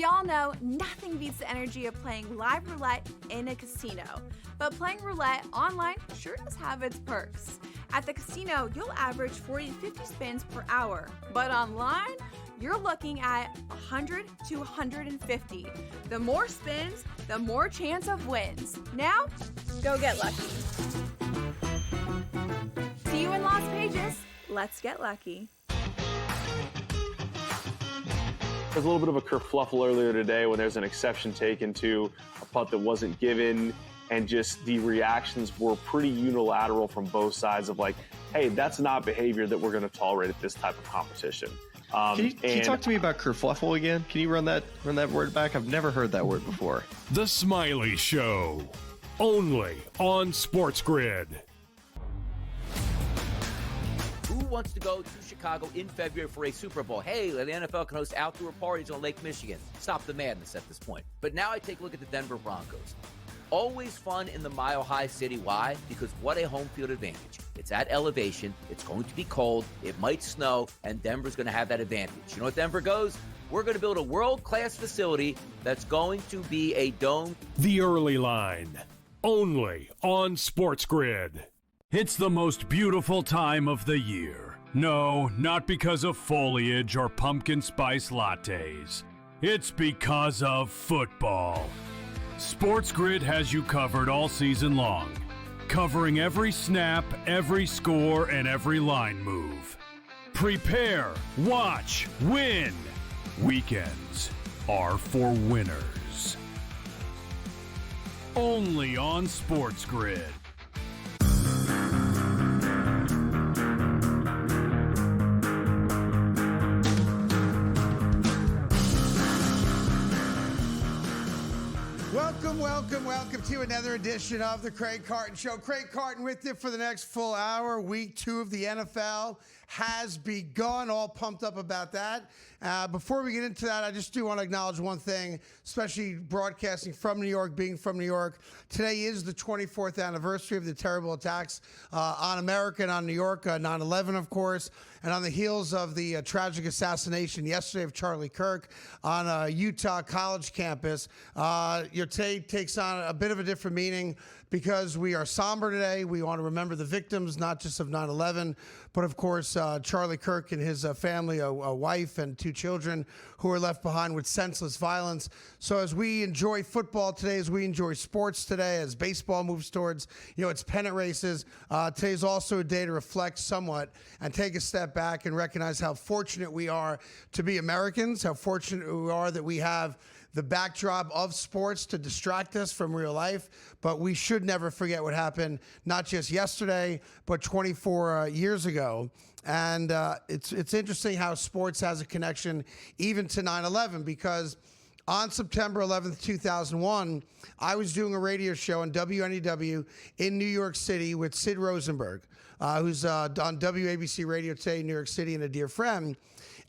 We all know nothing beats the energy of playing live roulette in a casino. But playing roulette online sure does have its perks. At the casino, you'll average 40 to 50 spins per hour. But online, you're looking at 100 to 150. The more spins, the more chance of wins. Now, go get lucky. See you in Las Vegas. Let's get lucky. There's a little bit of a kerfluffle earlier today when there's an exception taken to a punt that wasn't given, and just the reactions were pretty unilateral from both sides of like, hey, that's not behavior that we're going to tolerate at this type of competition. Can you talk to me about kerfluffle again? Can you run that word back? I've never heard that word before. The Smiley Show, only on SportsGrid. Who wants to go to Chicago in February for a Super Bowl? Hey, the NFL can host outdoor parties on Lake Michigan. Stop the madness at this point. But now I take a look at the Denver Broncos. Always fun in the Mile High City. Why? Because what a home field advantage. It's at elevation. It's going to be cold. It might snow, and Denver's going to have that advantage. You know what Denver goes? We're going to build a world-class facility that's going to be a dome. The Early Line, only on SportsGrid. It's the most beautiful time of the year. No, not because of foliage or pumpkin spice lattes. It's because of football. SportsGrid has you covered all season long, covering every snap, every score, and every line move. Prepare, watch, win. Weekends are for winners. Only on SportsGrid. Welcome to another edition of the Craig Carton Show. Craig Carton with you for the next full hour. Week 2 of the NFL has begun. All pumped up about that. Before we get into that, I just do want to acknowledge one thing, especially broadcasting from New York, being from New York. Today is the 24th anniversary of the terrible attacks on America and on New York, 9/11, of course, and on the heels of the tragic assassination yesterday of Charlie Kirk on a Utah college campus. Your take takes on a bit of a different meaning because we are somber today. We want to remember the victims, not just of 9/11, but of course Charlie Kirk and his family, a wife and 2 children who were left behind with senseless violence. So as we enjoy football today, as we enjoy sports today, as baseball moves towards its pennant races, today's also a day to reflect somewhat and take a step back and recognize how fortunate we are to be Americans, how fortunate we are that we have the backdrop of sports to distract us from real life. But we should never forget what happened, not just yesterday, but 24 years ago. And it's interesting how sports has a connection even to 9/11, because on September 11th, 2001, I was doing a radio show on WNEW in New York City with Sid Rosenberg, who's on WABC Radio today in New York City and a dear friend.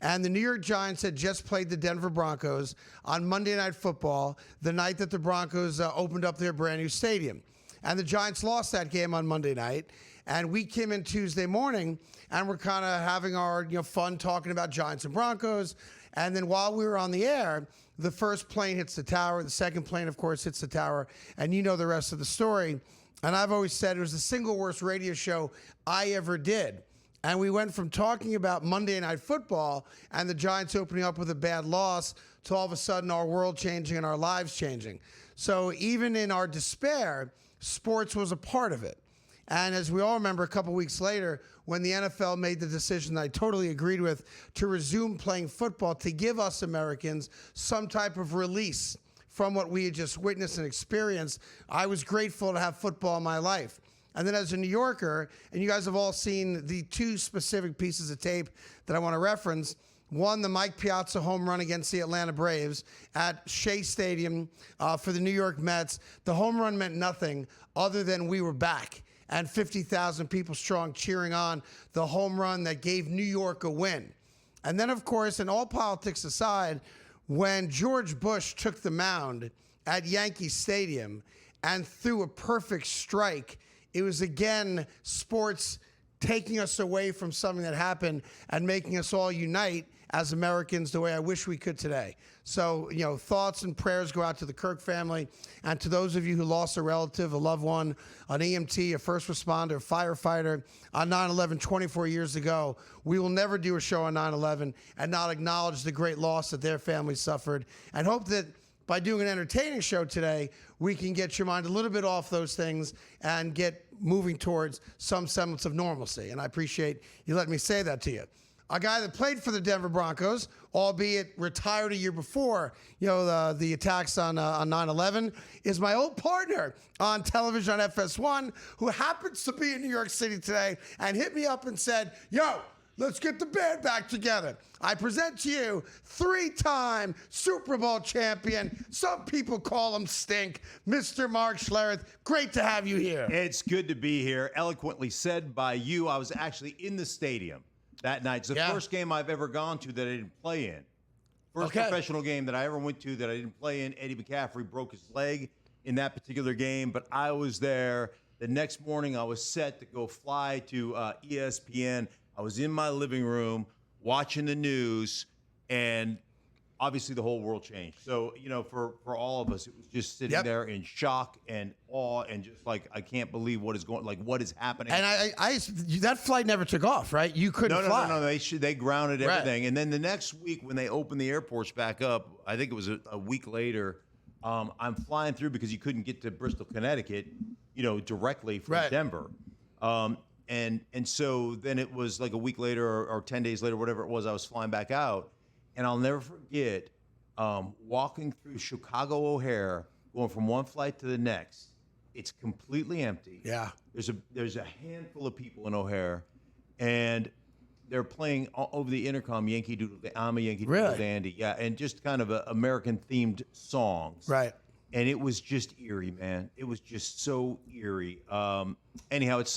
And the New York Giants had just played the Denver Broncos on Monday Night Football, the night that the Broncos opened up their brand new stadium. And the Giants lost that game on Monday night. And we came in Tuesday morning and we're kind of having our fun talking about Giants and Broncos. And then while we were on the air, the first plane hits the tower. The second plane, of course, hits the tower. And you know the rest of the story. And I've always said it was the single worst radio show I ever did. And we went from talking about Monday Night Football and the Giants opening up with a bad loss to all of a sudden our world changing and our lives changing. So even in our despair, sports was a part of it. And as we all remember, a couple weeks later, when the NFL made the decision that I totally agreed with to resume playing football, to give us Americans some type of release from what we had just witnessed and experienced, I was grateful to have football in my life. And then as a New Yorker, and you guys have all seen the 2 specific pieces of tape that I want to reference. One, the Mike Piazza home run against the Atlanta Braves at Shea Stadium for the New York Mets. The home run meant nothing other than we were back and 50,000 people strong cheering on the home run that gave New York a win. And then, of course, and all politics aside, when George Bush took the mound at Yankee Stadium and threw a perfect strike, it was, again, sports taking us away from something that happened and making us all unite as Americans the way I wish we could today. So, thoughts and prayers go out to the Kirk family and to those of you who lost a relative, a loved one, an EMT, a first responder, a firefighter on 9/11 24 years ago. We will never do a show on 9/11 and not acknowledge the great loss that their family suffered, and hope that by doing an entertaining show today, we can get your mind a little bit off those things and get moving towards some semblance of normalcy. And I appreciate you letting me say that to you. A guy that played for the Denver Broncos, albeit retired a year before, the attacks on 9/11, is my old partner on television on FS1, who happens to be in New York City today and hit me up and said, "Yo, let's get the band back together." I present to you 3-time Super Bowl champion. Some people call him Stink, Mr. Mark Schlereth. Great to have you here. It's good to be here. Eloquently said by you. I was actually in the stadium that night. It's the first game I've ever gone to that I didn't play in. First professional game that I ever went to that I didn't play in. Eddie McCaffrey broke his leg in that particular game, but I was there. The next morning, I was set to go fly to ESPN. I was in my living room watching the news, and obviously the whole world changed. So, for all of us, it was just sitting there in shock and awe and just like, I can't believe what is happening. And I that flight never took off, right? You couldn't fly. No. They grounded everything. Right. And then the next week when they opened the airports back up, I think it was a week later, I'm flying through because you couldn't get to Bristol, Connecticut, directly from Denver. And so then it was like a week later or 10 days later, whatever it was, I was flying back out. And I'll never forget walking through Chicago O'Hare, going from one flight to the next. It's completely empty. Yeah. There's a handful of people in O'Hare, and they're playing over the intercom Yankee Doodle, I'm a Yankee Doodle Dandy. Yeah, and just kind of American-themed songs. Right. And it was just eerie, man. It was just so eerie. Anyhow, it's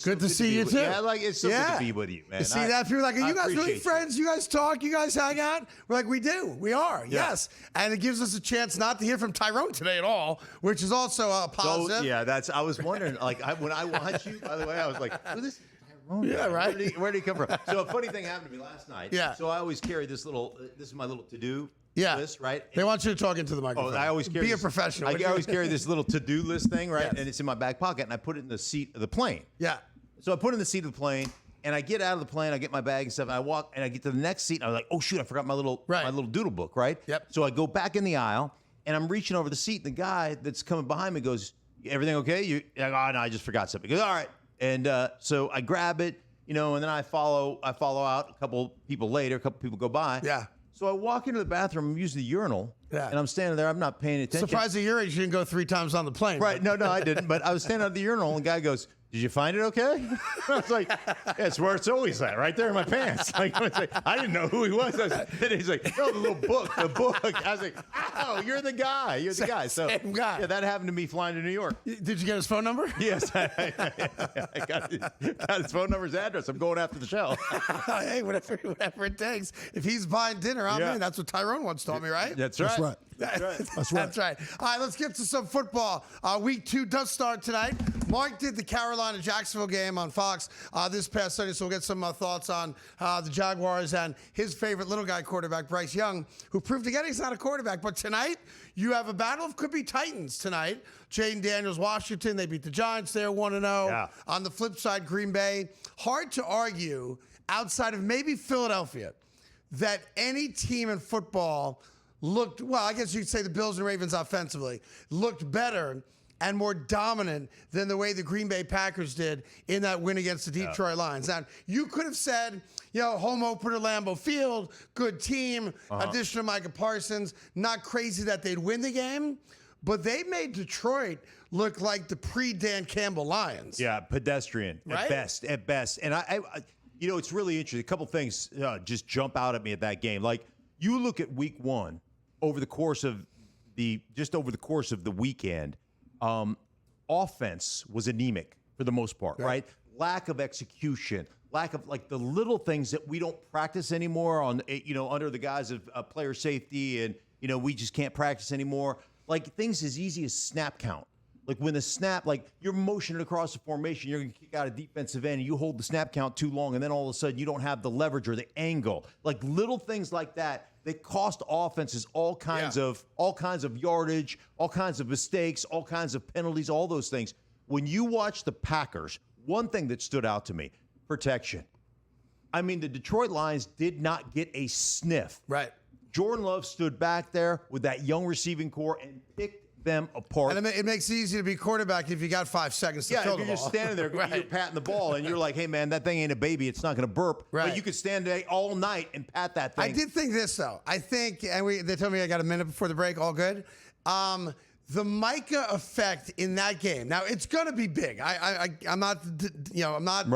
good to see you too. Yeah, it's so good to be with you, man. You see that? People are like, are you guys really friends? You guys talk? You guys hang out? We're like, we do. We are. Yeah. Yes. And it gives us a chance not to hear from Tyrone today at all, which is also a positive. So, I was wondering, when I watched you, by the way, I was like, who this? Yeah, right. Where did he come from? So a funny thing happened to me last night. Yeah. So I always carry this is my little to-do list, right? They want you to talk into the microphone. I always carry a professional. I always carry this little to-do list thing, right? Yes. And it's in my back pocket, and I put it in the seat of the plane. Yeah. So I put it in the seat of the plane, and I get out of the plane, I get my bag and stuff, and I walk, and I get to the next seat, and I was like, oh, shoot, I forgot my little doodle book, right? Yep. So I go back in the aisle, and I'm reaching over the seat, and the guy that's coming behind me goes, everything okay? I go, oh, no, I just forgot something. He goes, all right. And so I grab it, and then I follow out. A couple people later, a couple people go by. Yeah. So I walk into the bathroom, I'm using the urinal, and I'm standing there. I'm not paying attention. Surprised at your age you didn't go 3 times on the plane. Right. No, I didn't. But I was standing at the urinal, and the guy goes, did you find it okay? I was like, yeah, it's where it's always at, right there in my pants. I didn't know who he was. He's like, no, the book. I was like, oh, you're the guy. You're the guy. So, same guy. Yeah, that happened to me flying to New York. Did you get his phone number? Yes. I got his phone number, his address. I'm going after the show. Hey, whatever it takes. If he's buying dinner, I'm in. That's what Tyrone once told me, right? That's right. That's right. All right, let's get to some football. Week 2 does start tonight. Mark did the Carolina-Jacksonville game on Fox this past Sunday, so we'll get some thoughts on the Jaguars and his favorite little guy quarterback, Bryce Young, who proved again he's not a quarterback. But tonight, you have a battle of could-be Titans tonight. Jaden Daniels, Washington, they beat the Giants there 1-0. Yeah. On the flip side, Green Bay. Hard to argue, outside of maybe Philadelphia, that any team in football looked, well, I guess you could say the Bills and Ravens offensively, looked better and more dominant than the way the Green Bay Packers did in that win against the Detroit Lions. Now, you could have said, home opener Lambeau Field, good team, addition of Micah Parsons, not crazy that they'd win the game, but they made Detroit look like the pre-Dan Campbell Lions. Yeah, pedestrian right? at best. And I it's really interesting. A couple things just jump out at me at that game. Like, you look at week 1, over the course of the weekend, offense was anemic for the most part, right? Lack of execution, lack of the little things that we don't practice anymore on, under the guise of player safety, and we just can't practice anymore. Like things as easy as snap count. Like when the snap, like you're motioning across the formation, you're going to kick out a defensive end, and you hold the snap count too long, and then all of a sudden you don't have the leverage or the angle. Like little things like that, they cost offenses all kinds of yardage, all kinds of mistakes, all kinds of penalties, all those things. When you watch the Packers, one thing that stood out to me, protection. I mean, the Detroit Lions did not get a sniff. Right. Jordan Love stood back there with that young receiving core and picked them apart. And it makes it easy to be quarterback if you got 5 seconds to throw the ball. Yeah, if you're just standing there, you're patting the ball, and you're like, hey, man, that thing ain't a baby. It's not going to burp. Right. But you could stand there all night and pat that thing. I did think this, though. I think, and they told me I got a minute before the break, all good. The Micah effect in that game. Now, it's going to be big. I'm not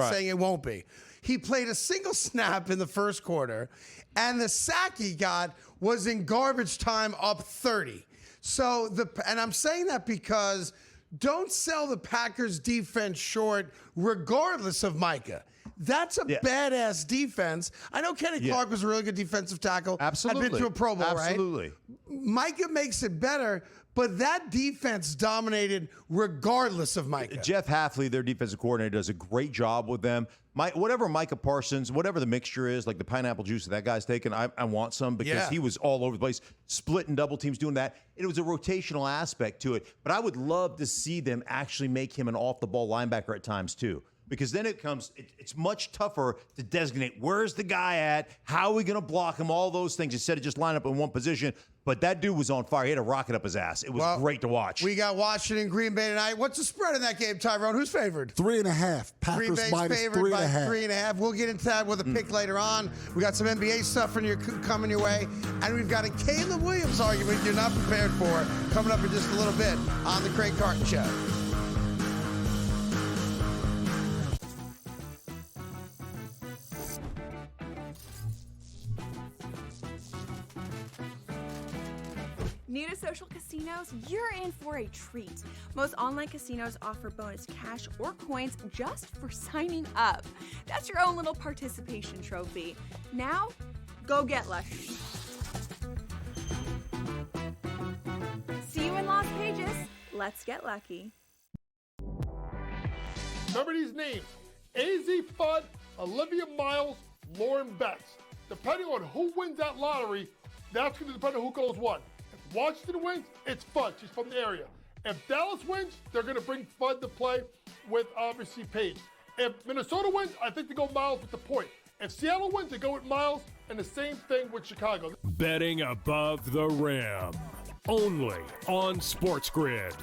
saying it won't be. He played a single snap in the first quarter, and the sack he got was in garbage time up 30. So and I'm saying that because don't sell the Packers defense short regardless of Micah. That's a badass defense. I know Kenny Clark was a really good defensive tackle. Absolutely. Had been to a Pro Bowl, right? Absolutely. Micah makes it better, but that defense dominated regardless of Micah. Jeff Hafley, their defensive coordinator, does a great job with them. Whatever Micah Parsons, whatever the mixture is, like the pineapple juice that guy's taking, I want some because he was all over the place, splitting double teams, doing that. It was a rotational aspect to it. But I would love to see them actually make him an off-the-ball linebacker at times too. Because then it's much tougher to designate where's the guy at, how are we going to block him, all those things, instead of just line up in one position. But that dude was on fire. He had a rocket up his ass. It was great to watch. We got Washington, Green Bay tonight. What's the spread in that game, Tyrone? Who's favored? 3.5. Packers Green Bay's minus favored 3.5. by 3.5. We'll get into that with a pick later on. We got some NBA stuff coming your way. And we've got a Caleb Williams argument you're not prepared for coming up in just a little bit on the Craig Carton Show. New to social casinos? You're in for a treat. Most online casinos offer bonus cash or coins just for signing up. That's your own little participation trophy. Now, go get lucky. See you in Las Vegas. Let's get lucky. Remember these names: AZ Fudd, Olivia Miles, Lauren Betts. Depending on who wins that lottery, that's going to depend on who goes one. If Washington wins, it's Fudd. She's from the area. If Dallas wins, they're going to bring Fudd to play with, obviously, Paige. If Minnesota wins, I think they go Miles with the point. If Seattle wins, they go with Miles, and the same thing with Chicago. Betting above the rim. Only on SportsGrid.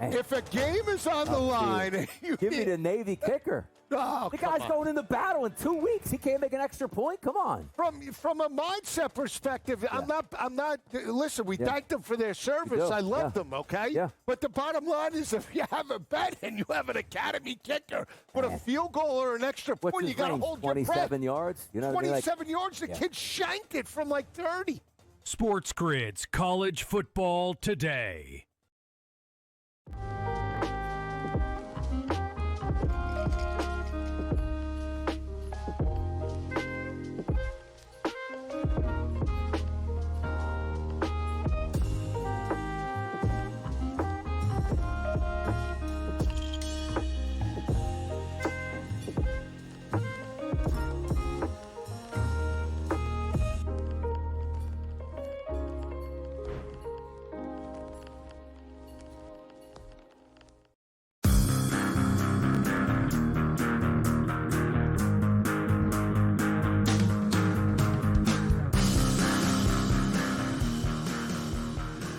If a game is on the line, give me the Navy kicker. Oh, the guy's going into battle in 2 weeks. He can't make an extra point. Come on. From a mindset perspective, I'm not. Listen, we thank them for their service. I love them. Okay. Yeah. But the bottom line is, if you have a bet and you have an academy kicker with a field goal or an extra point, you got to hold your breath. 27 yards. You know 27 yards. The kid shanked it from like 30. SportsGrid's College Football Today.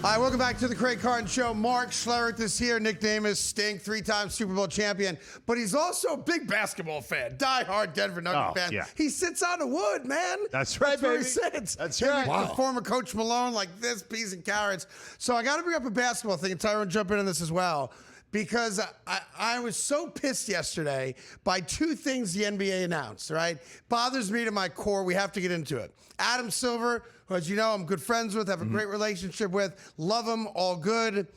All right, welcome back to the Craig Carton Show. Mark Schlereth is here. Nickname is Stink, 3-time Super Bowl champion. But he's also a big basketball fan, die-hard Denver Nuggets fan. Yeah. He sits on the wood, man. That's right, That's where baby. he sits. That's right. The former Coach Malone, like this, peas and carrots. So I got to bring up a basketball thing, and Tyrone, jump in on this as well. Because I was so pissed yesterday by two things the NBA announced, right? Bothers me to my core. We have to get into it. Adam Silver, who, as you know, I'm good friends with, have a great relationship with, love him, all good.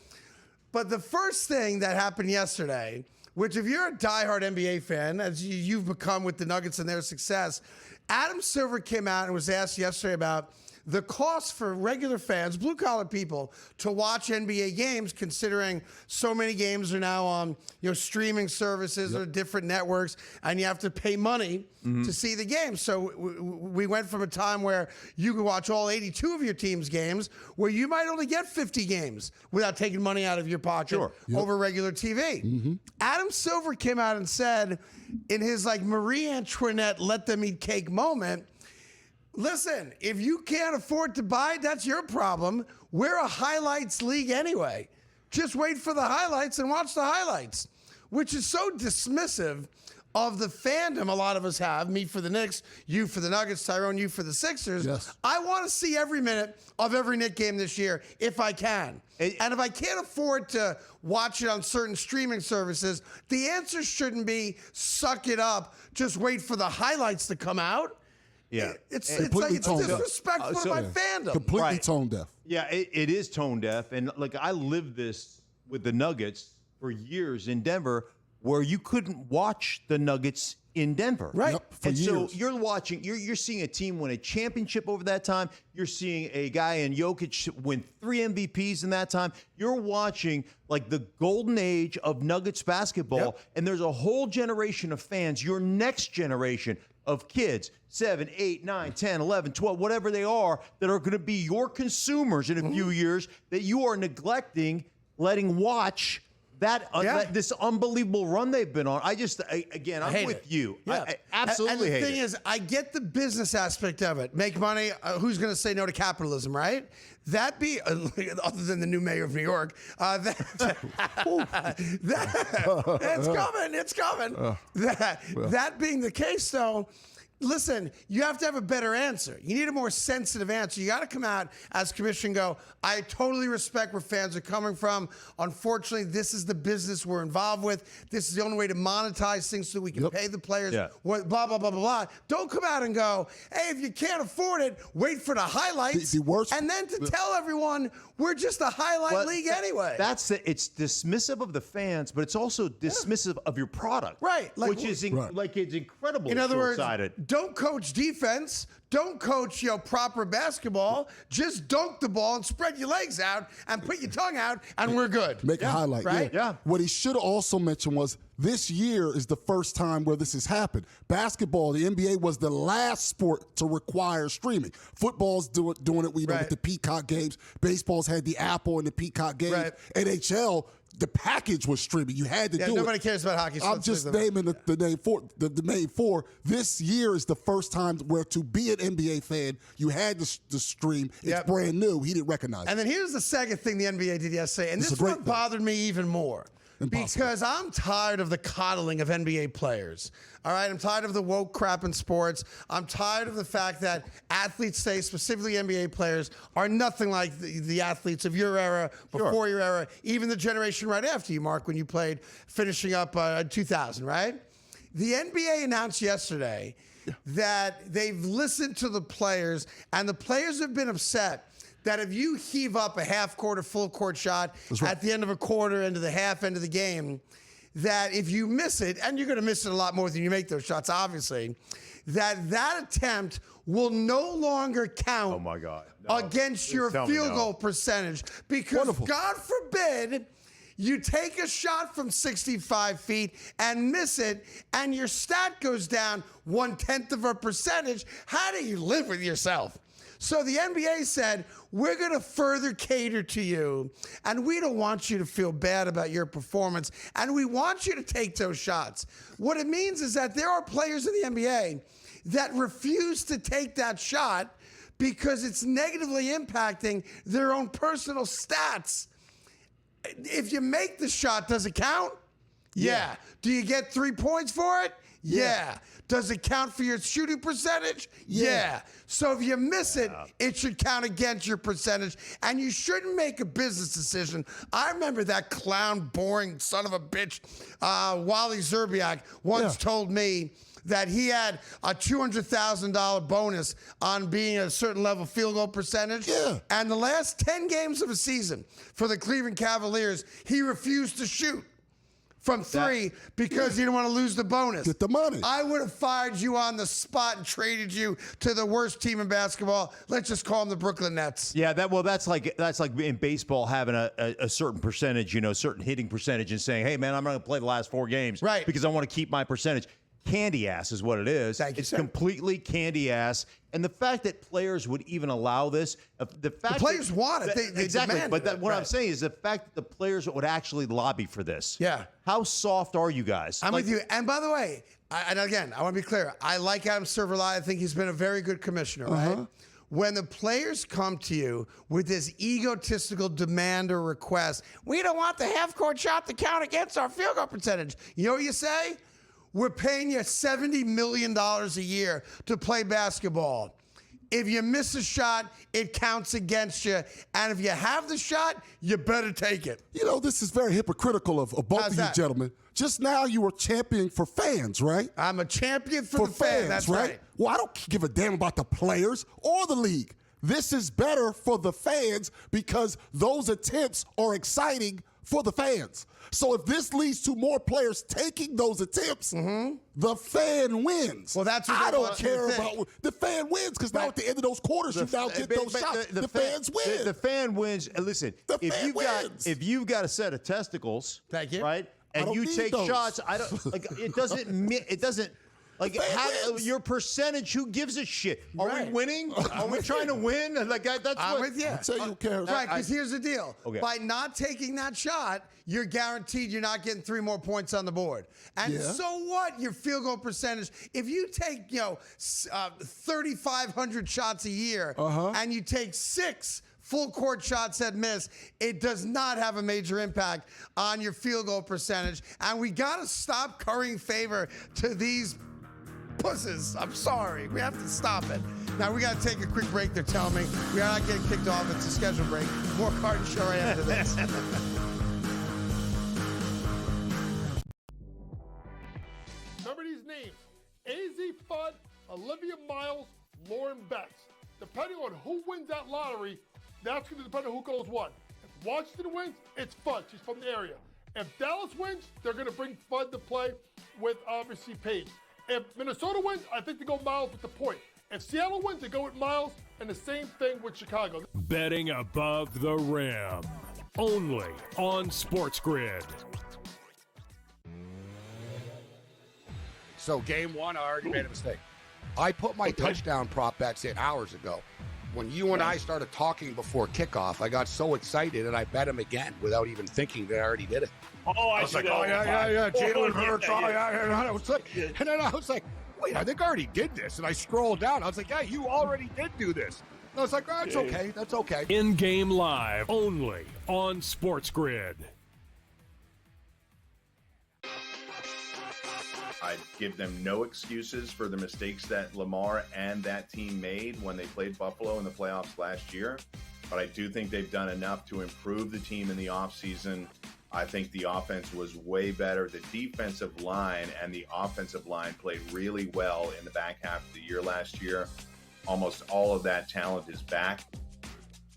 But the first thing that happened yesterday, which if you're a diehard NBA fan, as you've become with the Nuggets and their success, Adam Silver came out and was asked yesterday about the cost for regular fans, blue-collar people, to watch NBA games, considering so many games are now on streaming services or different networks, and you have to pay money to see the games. So we went from a time where you could watch all 82 of your team's games, where you might only get 50 games without taking money out of your pocket over regular TV. Adam Silver came out and said, in his Marie Antoinette let them eat cake moment, listen, if you can't afford to buy it, that's your problem. We're a highlights league anyway. Just wait for the highlights and watch the highlights, which is so dismissive of the fandom a lot of us have. Me for the Knicks, you for the Nuggets, Tyrone, you for the Sixers. Yes. I want to see every minute of every Knick game this year if I can. And if I can't afford to watch it on certain streaming services, the answer shouldn't be suck it up, just wait for the highlights to come out. Yeah. It's disrespectful to my fandom. Completely tone deaf. Yeah, it is tone deaf. And I lived this with the Nuggets for years in Denver, where you couldn't watch the Nuggets in Denver. Right. Yep, for and years. So you're seeing a team win a championship over that time. You're seeing a guy in Jokic win 3 MVPs in that time. You're watching the golden age of Nuggets basketball, and there's a whole generation of fans, your next generation of kids, 7, 8, 9, 10, 11, 12, whatever they are, that are going to be your consumers in a few years that you are neglecting, letting watch this unbelievable run they've been on. I'm with you. Yeah. I absolutely hate it. And the thing is, I get the business aspect of it. Make money. Who's going to say no to capitalism, right? That be, other than the new mayor of New York, it's coming. That being the case, though, listen, you have to have a better answer. You need a more sensitive answer. You got to come out as commission and go, I totally respect where fans are coming from. Unfortunately, this is the business we're involved with. This is the only way to monetize things so we can pay the players. Yeah. Blah, blah, blah, blah, blah. Don't come out and go, hey, if you can't afford it, wait for the highlights. The worst, and then to tell everyone we're just a highlight league anyway. It's dismissive of the fans, but it's also dismissive of your product. Right. Which is it's incredible. In other words, short-sighted. Don't coach defense. Don't coach proper basketball. Just dunk the ball and spread your legs out and put your tongue out, and we're good. Make a highlight. Right? Yeah. What he should have also mentioned was this year is the first time where this has happened. Basketball, the NBA was the last sport to require streaming. Football's doing it with the Peacock games. Baseball's had the Apple and the Peacock games. Right. NHL, the package was streaming. You had to do it. Nobody cares about hockey. I'm just naming the main four. This year is the first time where to be an NBA fan, you had to stream. It's brand new. He didn't recognize it. And then here's the second thing the NBA did yesterday, and this one bothered me even more. Because I'm tired of the coddling of NBA players. All right, I'm tired of the woke crap in sports. I'm tired of the fact that athletes today, specifically NBA players, are nothing like the athletes of your era, before your era, even the generation right after you, Mark, when you played, finishing up 2000, right? The NBA announced yesterday that they've listened to the players, and the players have been upset that if you heave up a half-court or full-court shot at the end of a quarter, into the half end of the game, that if you miss it, and you're going to miss it a lot more than you make those shots, obviously, that attempt will no longer count against your field goal percentage. Because God forbid you take a shot from 65 feet and miss it, and your stat goes down 0.1%. How do you live with yourself? So the NBA said, we're going to further cater to you, and we don't want you to feel bad about your performance, and we want you to take those shots. What it means is that there are players in the NBA that refuse to take that shot because it's negatively impacting their own personal stats. If you make the shot, does it count? Yeah. Do you get 3 points for it? Yeah. Does it count for your shooting percentage? Yeah. So if you miss it, it should count against your percentage, and you shouldn't make a business decision. I remember that clown, boring son of a bitch, Wally Zerbiak, once told me that he had a $200,000 bonus on being a certain level field goal percentage. Yeah. And the last 10 games of a season for the Cleveland Cavaliers, he refused to shoot from 3 because you didn't want to lose the bonus. Get the money. I would have fired you on the spot and traded you to the worst team in basketball. Let's just call them the Brooklyn Nets. Yeah, that's like in baseball having a certain percentage, certain hitting percentage, and saying, hey man, I'm not going to play the last 4 games, right? Because I want to keep my percentage. Candy ass is what it is. It's completely candy ass. And the fact that players would even allow this, the players want it. They exactly. demand But it. What I'm saying is the fact that the players would actually lobby for this. Yeah. How soft are you guys? I'm with you. And by the way, and again, I want to be clear. I like Adam Silver. I think he's been a very good commissioner, right? When the players come to you with this egotistical demand or request, we don't want the half-court shot to count against our field goal percentage. You know what you say? We're paying you $70 million a year to play basketball. If you miss a shot, it counts against you. And if you have the shot, you better take it. This is very hypocritical of both of you gentlemen. Just now you were championing for fans, right? I'm a champion for the fans. That's right. Well, I don't give a damn about the players or the league. This is better for the fans because those attempts are exciting for the fans. So if this leads to more players taking those attempts, the fan wins. Well, that's what I don't care about. The fan wins because now at the end of those quarters, you now get those shots. The fans win. The fan wins. And listen, if you've got a set of testicles, thank you, right, and you take shots, it doesn't. Like your percentage, who gives a shit? Are we winning? Are we trying to win? I'm with you. So you care. Right, because here's the deal. Okay. By not taking that shot, you're guaranteed you're not getting 3 more points on the board. And so what? Your field goal percentage. If you take 3,500 shots a year and you take 6 full court shots that miss, it does not have a major impact on your field goal percentage. And we got to stop currying favor to these pusses. I'm sorry. We have to stop it. Now, we got to take a quick break, they're telling me. We are not getting kicked off. It's a scheduled break. More Carton Show right after this. Remember these names. AZ Fudd, Olivia Miles, Lauren Betts. Depending on who wins that lottery, that's going to depend on who goes what. If Washington wins, it's Fudd. She's from the area. If Dallas wins, they're going to bring Fudd to play with, obviously, Paige. If Minnesota wins, I think they go Miles with the point. If Seattle wins, they go with Miles, and the same thing with Chicago. Betting above the rim. Only on SportsGrid. So game 1, I already made a mistake. I put my touchdown prop bets in hours ago. When you and I started talking before kickoff, I got so excited and I bet him again without even thinking that I already did it. I was like, Jalen Hurts. And then I was like, wait, I think I already did this. And I scrolled down. I was like, yeah, you already did do this. And I was like, oh, it's okay. That's okay. In-game live, only on SportsGrid. I'd give them no excuses for the mistakes that Lamar and that team made when they played Buffalo in the playoffs last year. But I do think they've done enough to improve the team in the offseason. I think the offense was way better. The defensive line and the offensive line played really well in the back half of the year last year. Almost all of that talent is back.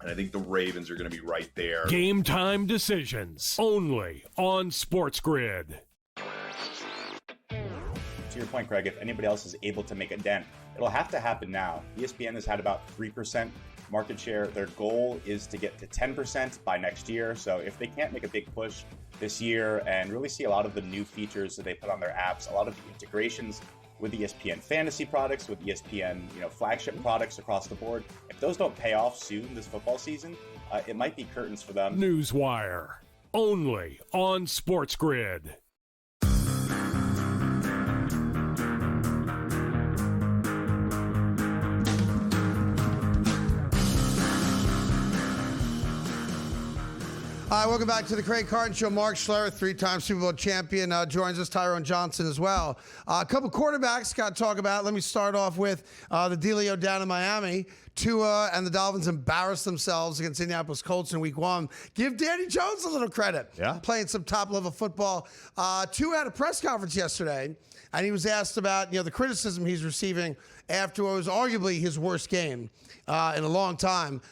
And I think the Ravens are going to be right there. Game time decisions, only on SportsGrid. To your point, Greg, if anybody else is able to make a dent, it'll have to happen now. ESPN has had about 3% market share. Their goal is to get to 10% by next year. So if they can't make a big push this year and really see a lot of the new features that they put on their apps, a lot of the integrations with ESPN fantasy products, with ESPN, flagship products across the board, if those don't pay off soon this football season, it might be curtains for them. Newswire, only on SportsGrid. Hi, welcome back to the Craig Carton Show. Mark Schlereth, 3-time Super Bowl champion, joins us. Tyrone Johnson as well. A couple quarterbacks got to talk about. Let me start off with the dealio down in Miami. Tua and the Dolphins embarrassed themselves against Indianapolis Colts in Week 1. Give Danny Jones a little credit. Yeah. Playing some top-level football. Tua had a press conference yesterday, and he was asked about the criticism he's receiving after what was arguably his worst game in a long time.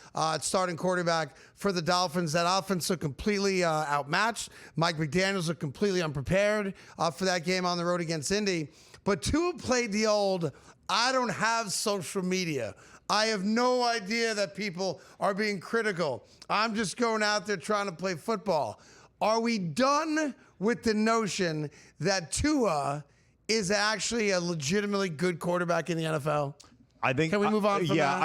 Starting quarterback for the Dolphins. That offense looked completely outmatched. Mike McDaniels looked completely unprepared for that game on the road against Indy. But Tua played the old, I don't have social media. I have no idea that people are being critical. I'm just going out there trying to play football. Are we done with the notion that Tua is actually a legitimately good quarterback in the NFL? I think. Can we move on from that?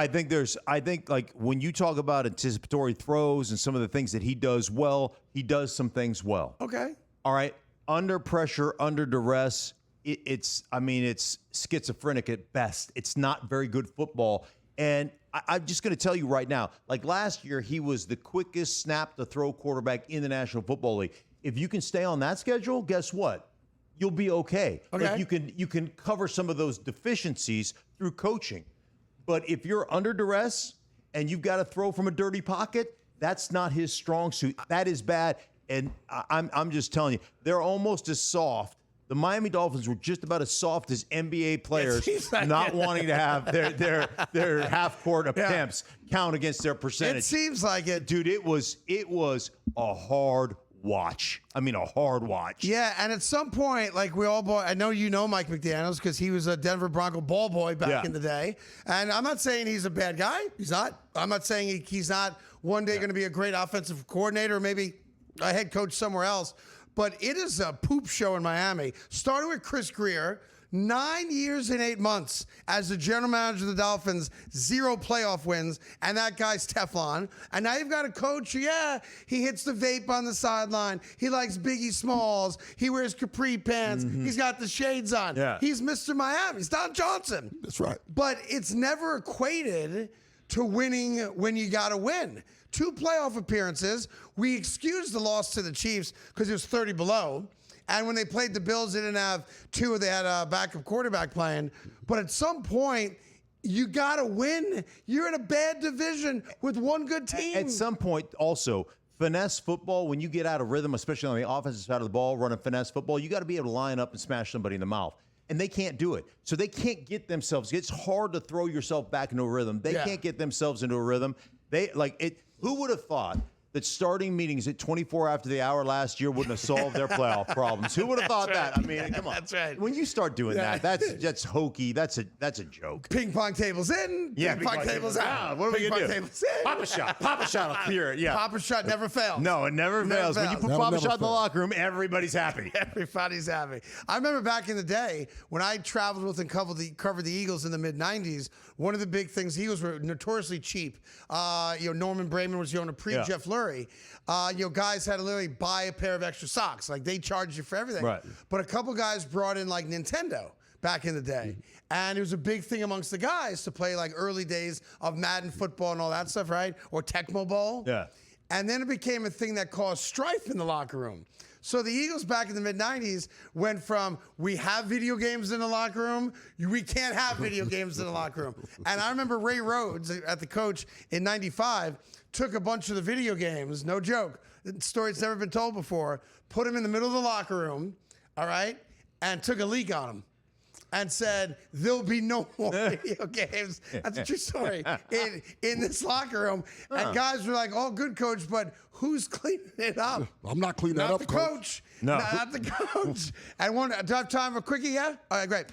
I think like when you talk about anticipatory throws and some of the things that he does well, he does some things well. Okay. All right. Under pressure, under duress, it's schizophrenic at best. It's not very good football. And I'm just going to tell you right now, like last year, he was the quickest snap to throw quarterback in the National Football League. If you can stay on that schedule, guess what? You'll be okay. Like you can cover some of those deficiencies through coaching. But if you're under duress and you've got to throw from a dirty pocket, that's not his strong suit. That is bad. And I'm just telling you, they're almost as soft. The Miami Dolphins were just about as soft as NBA players not wanting to have their half-court attempts count against their percentage. It seems like it. Dude, it was a hard watch. I mean, a hard watch. Yeah, and at some point, like I know you know Mike McDaniels because he was a Denver Bronco ball boy back in the day. And I'm not saying he's a bad guy. He's not. I'm not saying he's not one day going to be a great offensive coordinator or maybe a head coach somewhere else. But it is a poop show in Miami. Started with Chris Greer, 9 years and 8 months as the general manager of the Dolphins, 0 playoff wins, and that guy's Teflon. And now you've got a coach, he hits the vape on the sideline. He likes Biggie Smalls. He wears capri pants. Mm-hmm. He's got the shades on. Yeah. He's Mr. Miami. He's Don Johnson. That's right. But it's never equated to winning when you got to win. 2 playoff appearances. We excused the loss to the Chiefs because it was 30 below. And when they played the Bills, they didn't have Tua. They had a backup quarterback playing. But at some point, you got to win. You're in a bad division with one good team. At some point, also, finesse football, when you get out of rhythm, especially on the offensive side of the ball, running finesse football, you got to be able to line up and smash somebody in the mouth. And they can't do it. So they can't get themselves. It's hard to throw yourself back into a rhythm. They can't get themselves into a rhythm. Who would have thought that starting meetings at 24 after the hour last year wouldn't have solved their playoff problems? Who would have thought that? I mean, come on. That's right. When you start doing that's hokey. That's a joke. Ping pong tables in. Yeah, ping pong tables out. What are we going to do? Tables in. Pop a shot will clear it. Yeah. Pop a shot never fails. No, it never fails. When you put Pop a shot in the locker room, everybody's happy. Everybody's happy. I remember back in the day when I traveled with and covered the Eagles in the mid-'90s, one of the big things, Eagles were notoriously cheap. Norman Brayman was the owner Jeff Lurie. Guys had to literally buy a pair of extra socks. Like, they charged you for everything. Right. But a couple guys brought in, like, Nintendo back in the day. And it was a big thing amongst the guys to play, like, early days of Madden football and all that stuff, right? Or Tecmo Bowl. Yeah. And then it became a thing that caused strife in the locker room. So the Eagles back in the mid-'90s went from, we have video games in the locker room, we can't have video games in the locker room. And I remember Ray Rhodes, at the coach in 95, took a bunch of the video games, no joke, the story's never been told before, put them in the middle of the locker room, all right, and took a leak on them. And said, there'll be no more video games. That's a true story. In this locker room. And guys were like, oh, good, coach, but who's cleaning it up? I'm not cleaning that up, Not the coach. No. Not the coach. And do I have time for a quickie, yeah? All right, great.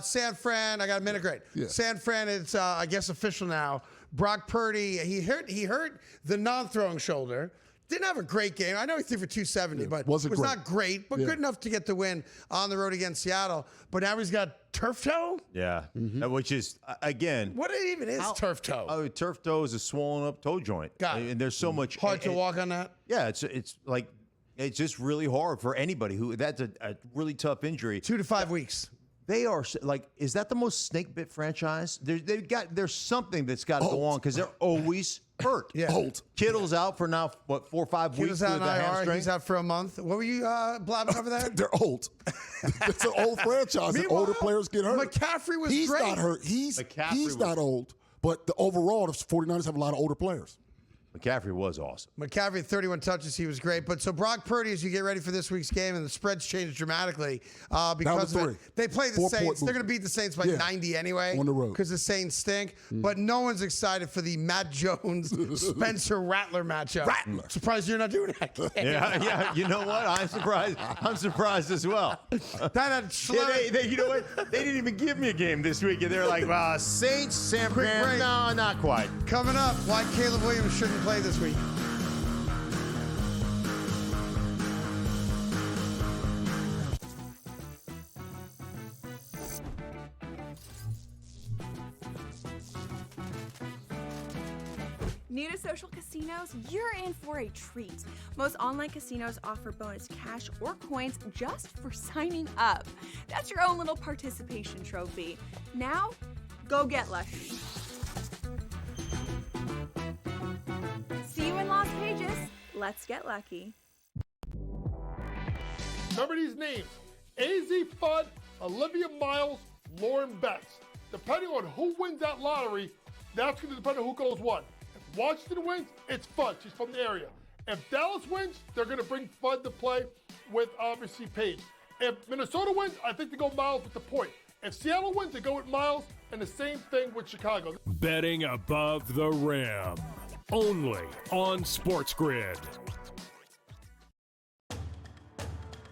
San Fran, I got a minute, great. Yeah. San Fran, it's, I guess, official now. Brock Purdy, he hurt the non-throwing shoulder. Didn't have a great game. I know he threw for 270, but was not great, but good enough to get the win on the road against Seattle. But now he's got turf toe? Yeah, which is, again... What even is turf toe? Oh, turf toe is a swollen up toe joint. Got it. And there's so much... Hard to walk on that? Yeah, it's like, it's just really hard for anybody who... That's a really tough injury. 2 to 5 weeks. They are like, is that the most snake bit franchise? There's something that's got to go on because they're always hurt. Yeah. Old. Kittle's out for now, 4 or 5 weeks. Kittle's out on IR. He's out for a month. What were you blabbing over there? They're old. It's an old franchise. And older players get hurt. McCaffrey was He's great. Not hurt. He's not old. But overall, the 49ers have a lot of older players. McCaffrey was awesome. McCaffrey, 31 touches. He was great. But so Brock Purdy, as you get ready for this week's game, and the spreads changed dramatically because of it. They play the Saints. They're going to beat the Saints by 90 anyway. On the road. Because the Saints stink. But no one's excited for the Matt Jones, Spencer Rattler matchup. Rattler. Surprised you're not doing that. Yeah. You know what? I'm surprised. I'm surprised as well. That had Schlereth. You know what? They didn't even give me a game this week, and they're like, well, Saints, San Fran. No, not quite. Coming up, why Caleb Williams shouldn't play this week. New to social casinos? You're in for a treat. Most online casinos offer bonus cash or coins just for signing up. That's your own little participation trophy. Now, go get lucky. See you in Las Vegas. Let's get lucky. Remember these names: AZ Fudd, Olivia Miles, Lauren Betts. Depending on who wins that lottery, that's going to depend on who goes one. If Washington wins, it's Fudd. She's from the area. If Dallas wins, they're going to bring Fudd to play with, obviously, Paige. If Minnesota wins, I think they go Miles with the point. If Seattle wins, they go with Miles, and the same thing with Chicago. Betting above the rim. Only on SportsGrid.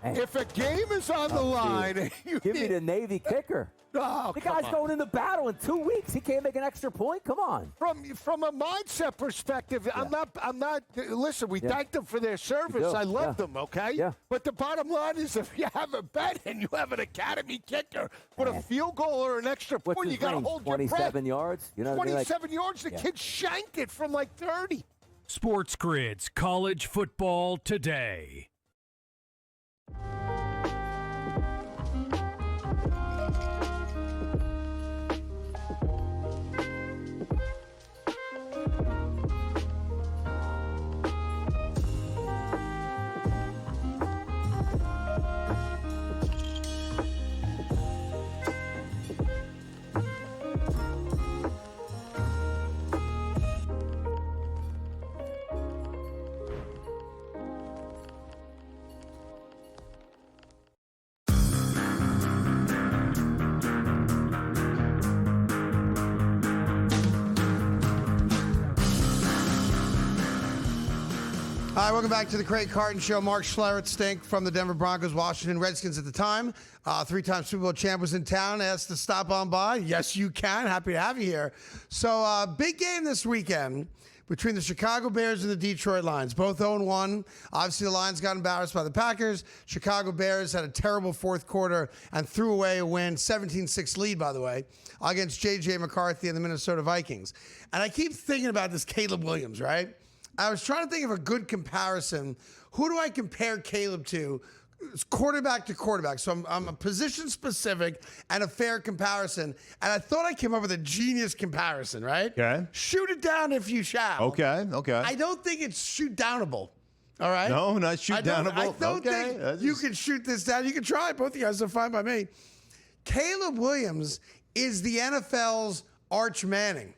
If a game is on the line, give me the Navy kicker. Oh, the guy's going into battle in 2 weeks. He can't make an extra point. Come on. From a mindset perspective, I'm not. Listen, we thanked them for their service. I love them. Okay. Yeah. But the bottom line is, if you have a bet and you have an academy kicker with a field goal or an extra point, you got to hold your breath. 27 yards. You know, 27 yards. The kid shanked it from like 30. SportsGrid's College Football Today. All right, welcome back to the Craig Carton Show. Mark Schlereth, stink from the Denver Broncos, Washington Redskins at the time. Three-time Super Bowl champ was in town, asked to stop on by. Yes, you can. Happy to have you here. So, big game this weekend between the Chicago Bears and the Detroit Lions. Both 0-1. Obviously, the Lions got embarrassed by the Packers. Chicago Bears had a terrible fourth quarter and threw away a win, 17-6 lead, by the way, against J.J. McCarthy and the Minnesota Vikings. And I keep thinking about this Caleb Williams, right? I was trying to think of a good comparison. Who do I compare Caleb to? It's quarterback to quarterback. So I'm a position specific and a fair comparison. And I thought I came up with a genius comparison, right? Okay. Shoot it down if you shall. Okay. I don't think it's shoot downable. All right? No, not shoot downable. I don't think you can shoot this down. You can try. Both of you guys are fine by me. Caleb Williams is the NFL's Arch Manning.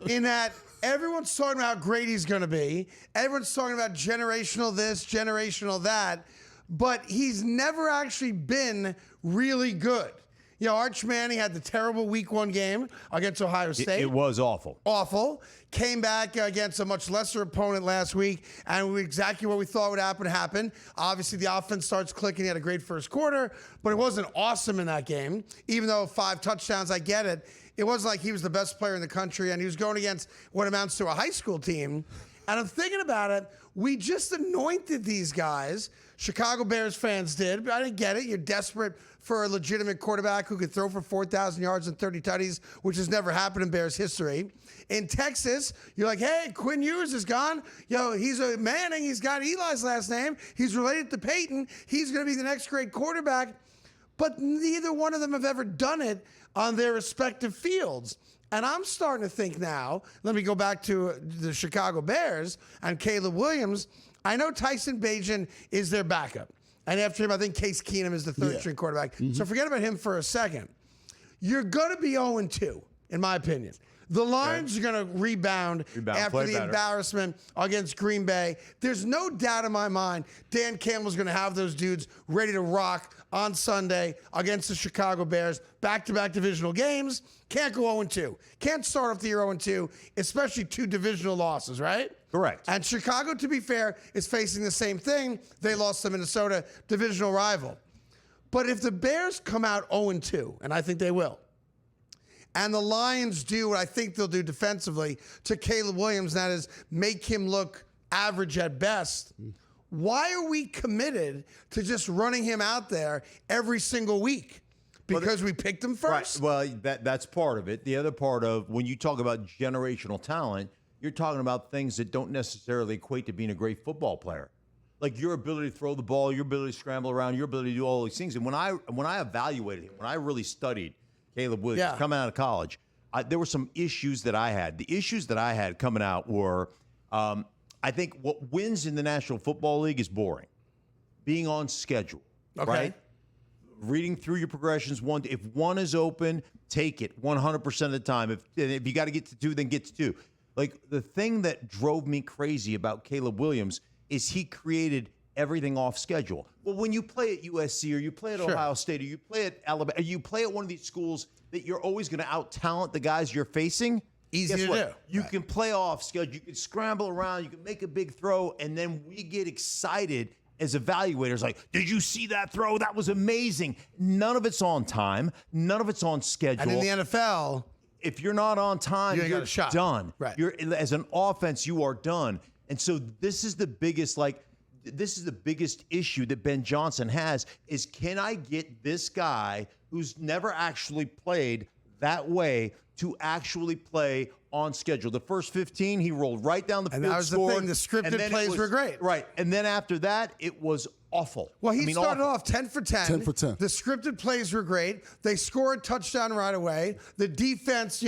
In that everyone's talking about how great he's going to be. Everyone's talking about generational this, generational that. But he's never actually been really good. You know, Arch Manning had the terrible Week 1 game against Ohio State. It was awful. Awful. Came back against a much lesser opponent last week, and exactly what we thought would happen. Obviously, the offense starts clicking. He had a great first quarter, but it wasn't awesome in that game. Even though 5 touchdowns, I get it. It wasn't like he was the best player in the country, and he was going against what amounts to a high school team. And I'm thinking about it. We just anointed these guys. Chicago Bears fans did. But I didn't get it. You're desperate for a legitimate quarterback who could throw for 4,000 yards and 30 tutties, which has never happened in Bears history. In Texas, you're like, hey, Quinn Ewers is gone. Yo, he's a Manning. He's got Eli's last name. He's related to Peyton. He's going to be the next great quarterback. But neither one of them have ever done it on their respective fields. And I'm starting to think now, let me go back to the Chicago Bears and Caleb Williams. I know Tyson Bagent is their backup. And after him, I think Case Keenum is the third-string quarterback. Mm-hmm. So forget about him for a second. You're going to be 0-2, in my opinion. The Lions are going to rebound after the embarrassment against Green Bay. There's no doubt in my mind Dan Campbell's going to have those dudes ready to rock on Sunday against the Chicago Bears. Back-to-back divisional games. Can't go 0-2. Can't start off the year 0-2, especially 2 divisional losses, right? Correct. And Chicago, to be fair, is facing the same thing. They lost to Minnesota, divisional rival. But if the Bears come out 0-2, and I think they will, and the Lions do what I think they'll do defensively to Caleb Williams, that is make him look average at best, why are we committed to just running him out there every single week? Because we picked him first? Right. Well, that's part of it. The other part of when you talk about generational talent, you're talking about things that don't necessarily equate to being a great football player. Like your ability to throw the ball, your ability to scramble around, your ability to do all these things. And when I evaluated him, when I really studied Caleb Williams coming out of college, there were some issues that I had. The issues that I had coming out were, I think what wins in the National Football League is boring. Being on schedule, right? Reading through your progressions. If one is open, take it 100% of the time. If you got to get to 2, then get to 2. Like the thing that drove me crazy about Caleb Williams is he created everything off schedule. Well, when you play at USC or you play at Ohio State or you play at Alabama, or you play at one of these schools that you're always going to out-talent the guys you're facing, easy to do. You can play off schedule. You can scramble around. You can make a big throw, and then we get excited as evaluators like, did you see that throw? That was amazing. None of it's on time. None of it's on schedule. And in the NFL, if you're not on time, you're done. Right. As an offense, you are done. And so this is the biggest issue that Ben Johnson has is, can I get this guy who's never actually played that way to actually play on schedule? The first 15, he rolled right down the field. And that was the thing. The scripted plays were great. Right. And then after that, it was awful. Well, he started off 10 for 10. 10 for 10. The scripted plays were great. They scored a touchdown right away. The defense,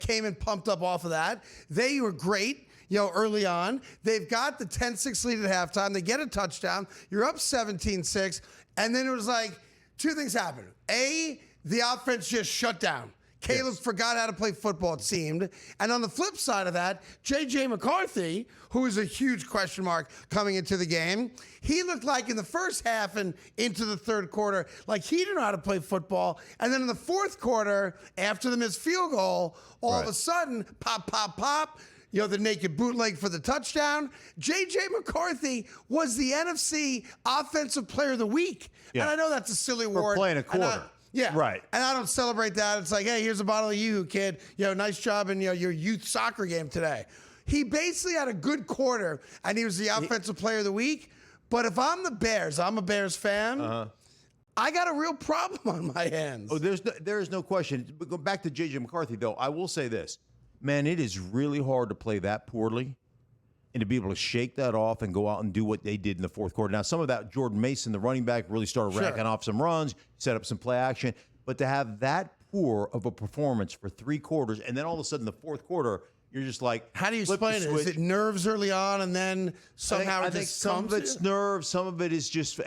came and pumped up off of that. They were great. Early on. They've got the 10-6 lead at halftime. They get a touchdown. You're up 17-6. And then it was like 2 things happened. A, the offense just shut down. Caleb forgot how to play football, it seemed. And on the flip side of that, J.J. McCarthy, who is a huge question mark coming into the game, he looked like in the first half and into the third quarter, like he didn't know how to play football. And then in the fourth quarter, after the missed field goal, all of a sudden, pop, pop, pop, the naked bootleg for the touchdown. J.J. McCarthy was the NFC Offensive Player of the Week. Yeah. And I know that's a silly award. For playing a quarter. Right. And I don't celebrate that. It's like, hey, here's a bottle of Yoo-Hoo, kid. Nice job in your youth soccer game today. He basically had a good quarter, and he was the Offensive Player of the Week. But if I'm the Bears, I'm a Bears fan, I got a real problem on my hands. Oh, there is no question. But go back to J.J. McCarthy, though. I will say this. Man, it is really hard to play that poorly and to be able to shake that off and go out and do what they did in the fourth quarter. Now, some of that, Jordan Mason, the running back, really started racking off some runs, set up some play action. But to have that poor of a performance for 3 quarters, and then all of a sudden the fourth quarter, you're just like, how do you explain it? Is it nerves early on, and then somehow I think some of it's nerves, some of it is just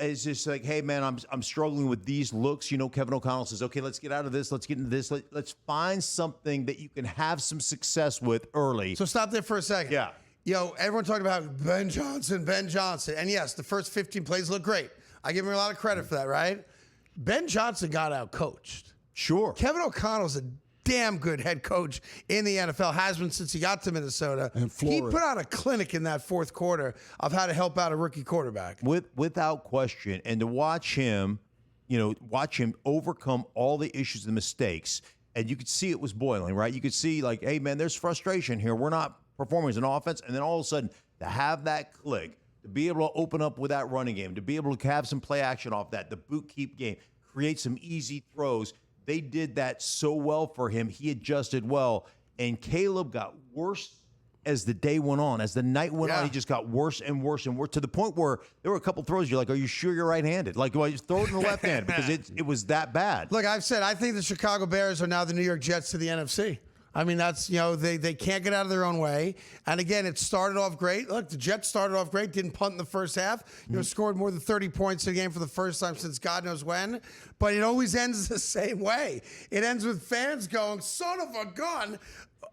like, hey man, I'm struggling with these looks. Kevin O'Connell says, okay, let's get out of this, let's get into this, let's find something that you can have some success with early. So stop there for a second. Yeah. Everyone talked about Ben Johnson, and yes, the first 15 plays look great. I give him a lot of credit for that, right? Ben Johnson got out coached. Sure. Kevin O'Connell's a damn good head coach in the NFL, has been since he got to Minnesota. And Florida. He put out a clinic in that fourth quarter of how to help out a rookie quarterback. Without question. And to watch him overcome all the issues and mistakes, and you could see it was boiling, right? You could see like, hey man, there's frustration here. We're not performing as an offense. And then all of a sudden to have that click, to be able to open up with that running game, to be able to have some play action off that, the boot keep game, create some easy throws. They did that so well for him. He adjusted well. And Caleb got worse as the day went on. As the night went on, he just got worse and worse and worse, to the point where there were a couple throws you're like, are you sure you're right-handed? Like, well, just throw it in the left hand because it was that bad. Look, I've said I think the Chicago Bears are now the New York Jets to the NFC. I mean, that's, they can't get out of their own way. And again, it started off great. Look, the Jets started off great, didn't punt in the first half. Scored more than 30 points in a game for the first time since God knows when. But it always ends the same way. It ends with fans going, son of a gun,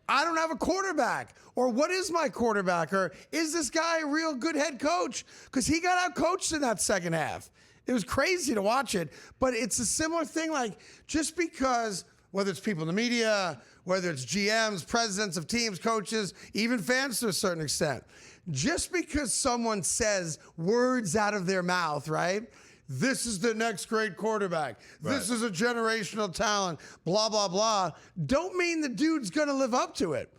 I don't have a quarterback. Or what is my quarterback? Or is this guy a real good head coach? Because he got out coached in that second half. It was crazy to watch it. But it's a similar thing. Like, just because, whether it's people in the media, whether it's GMs, presidents of teams, coaches, even fans to a certain extent, just because someone says words out of their mouth, right? This is the next great quarterback. Right. This is a generational talent, blah, blah, blah. Don't mean the dude's going to live up to it.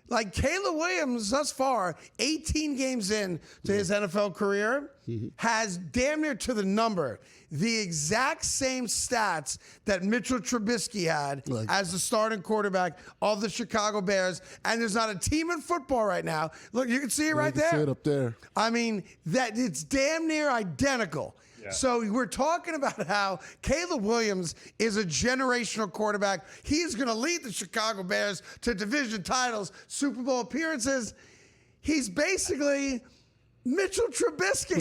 Like Caleb Williams, thus far, 18 games in to his NFL career, has damn near to the number the exact same stats that Mitchell Trubisky had as the starting quarterback of the Chicago Bears. And there's not a team in football right now. Look, you can see it right there. See it up there. I mean, that it's damn near identical. Yeah. So we're talking about how Caleb Williams is a generational quarterback. He's going to lead the Chicago Bears to division titles, Super Bowl appearances. He's basically Mitchell Trubisky.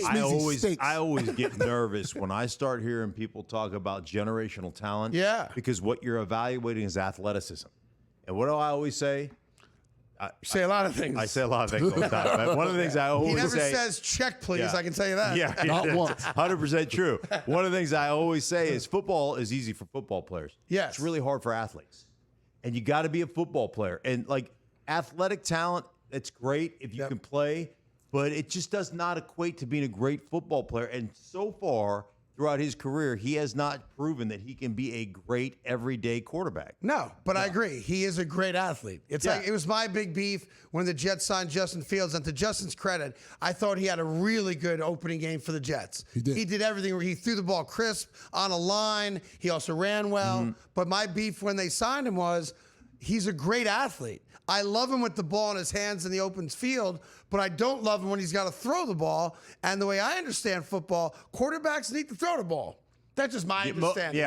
I always get nervous when I start hearing people talk about generational talent. Yeah. Because what you're evaluating is athleticism. And what do I always say? I say a lot of things. I say a lot of things all the time. But one of the things I always say... He never says, check, please. Yeah. I can tell you that. Yeah, not once. 100% true. One of the things I always say is football is easy for football players. Yes. It's really hard for athletes. And you got to be a football player. And, like, athletic talent, it's great if you can play, but it just does not equate to being a great football player. And so far... throughout his career, he has not proven that he can be a great everyday quarterback. No, but I agree. He is a great athlete. It's like it was my big beef when the Jets signed Justin Fields. And to Justin's credit, I thought he had a really good opening game for the Jets. He did everything. He threw the ball crisp on a line. He also ran well. But my beef when they signed him was he's a great athlete. I love him with the ball in his hands in the open field, but I don't love him when he's got to throw the ball. And the way I understand football, quarterbacks need to throw the ball. That's just my understanding.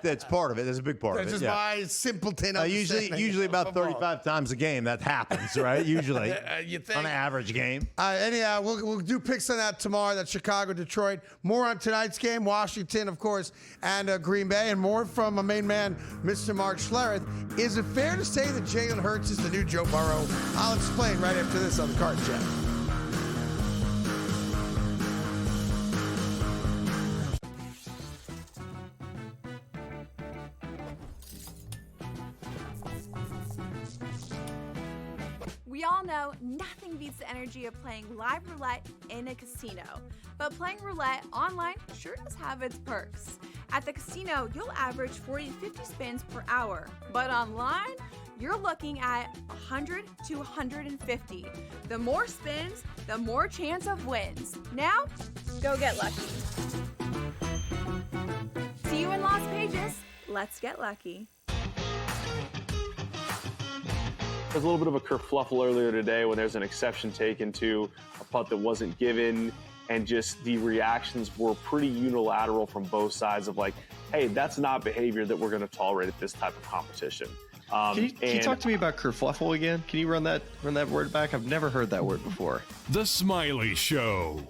That's part of it. That's a big part of it. That's just my simpleton understanding. Usually about 35 times a game that happens, right? Usually, you think? On an average game. Anyhow, we'll do picks on that tomorrow. That's Chicago, Detroit. More on tonight's game, Washington, of course, and Green Bay, and more from my main man, Mr. Mark Schlereth. Is it fair to say that Jalen Hurts is the new Joe Burrow? I'll explain right after this on the Carton Chat. We all know nothing beats the energy of playing live roulette in a casino. But playing roulette online sure does have its perks. At the casino, you'll average 40 to 50 spins per hour. But online, you're looking at 100 to 150. The more spins, the more chance of wins. Now, go get lucky. See you in Las Vegas. Let's get lucky. There's a little bit of a kerfluffle earlier today when there's an exception taken to a putt that wasn't given, and just the reactions were pretty unilateral from both sides of like, hey, that's not behavior that we're going to tolerate at this type of competition. Can you talk to me about kerfluffle again? Can you run that word back? I've never heard that word before. The Smiley Show,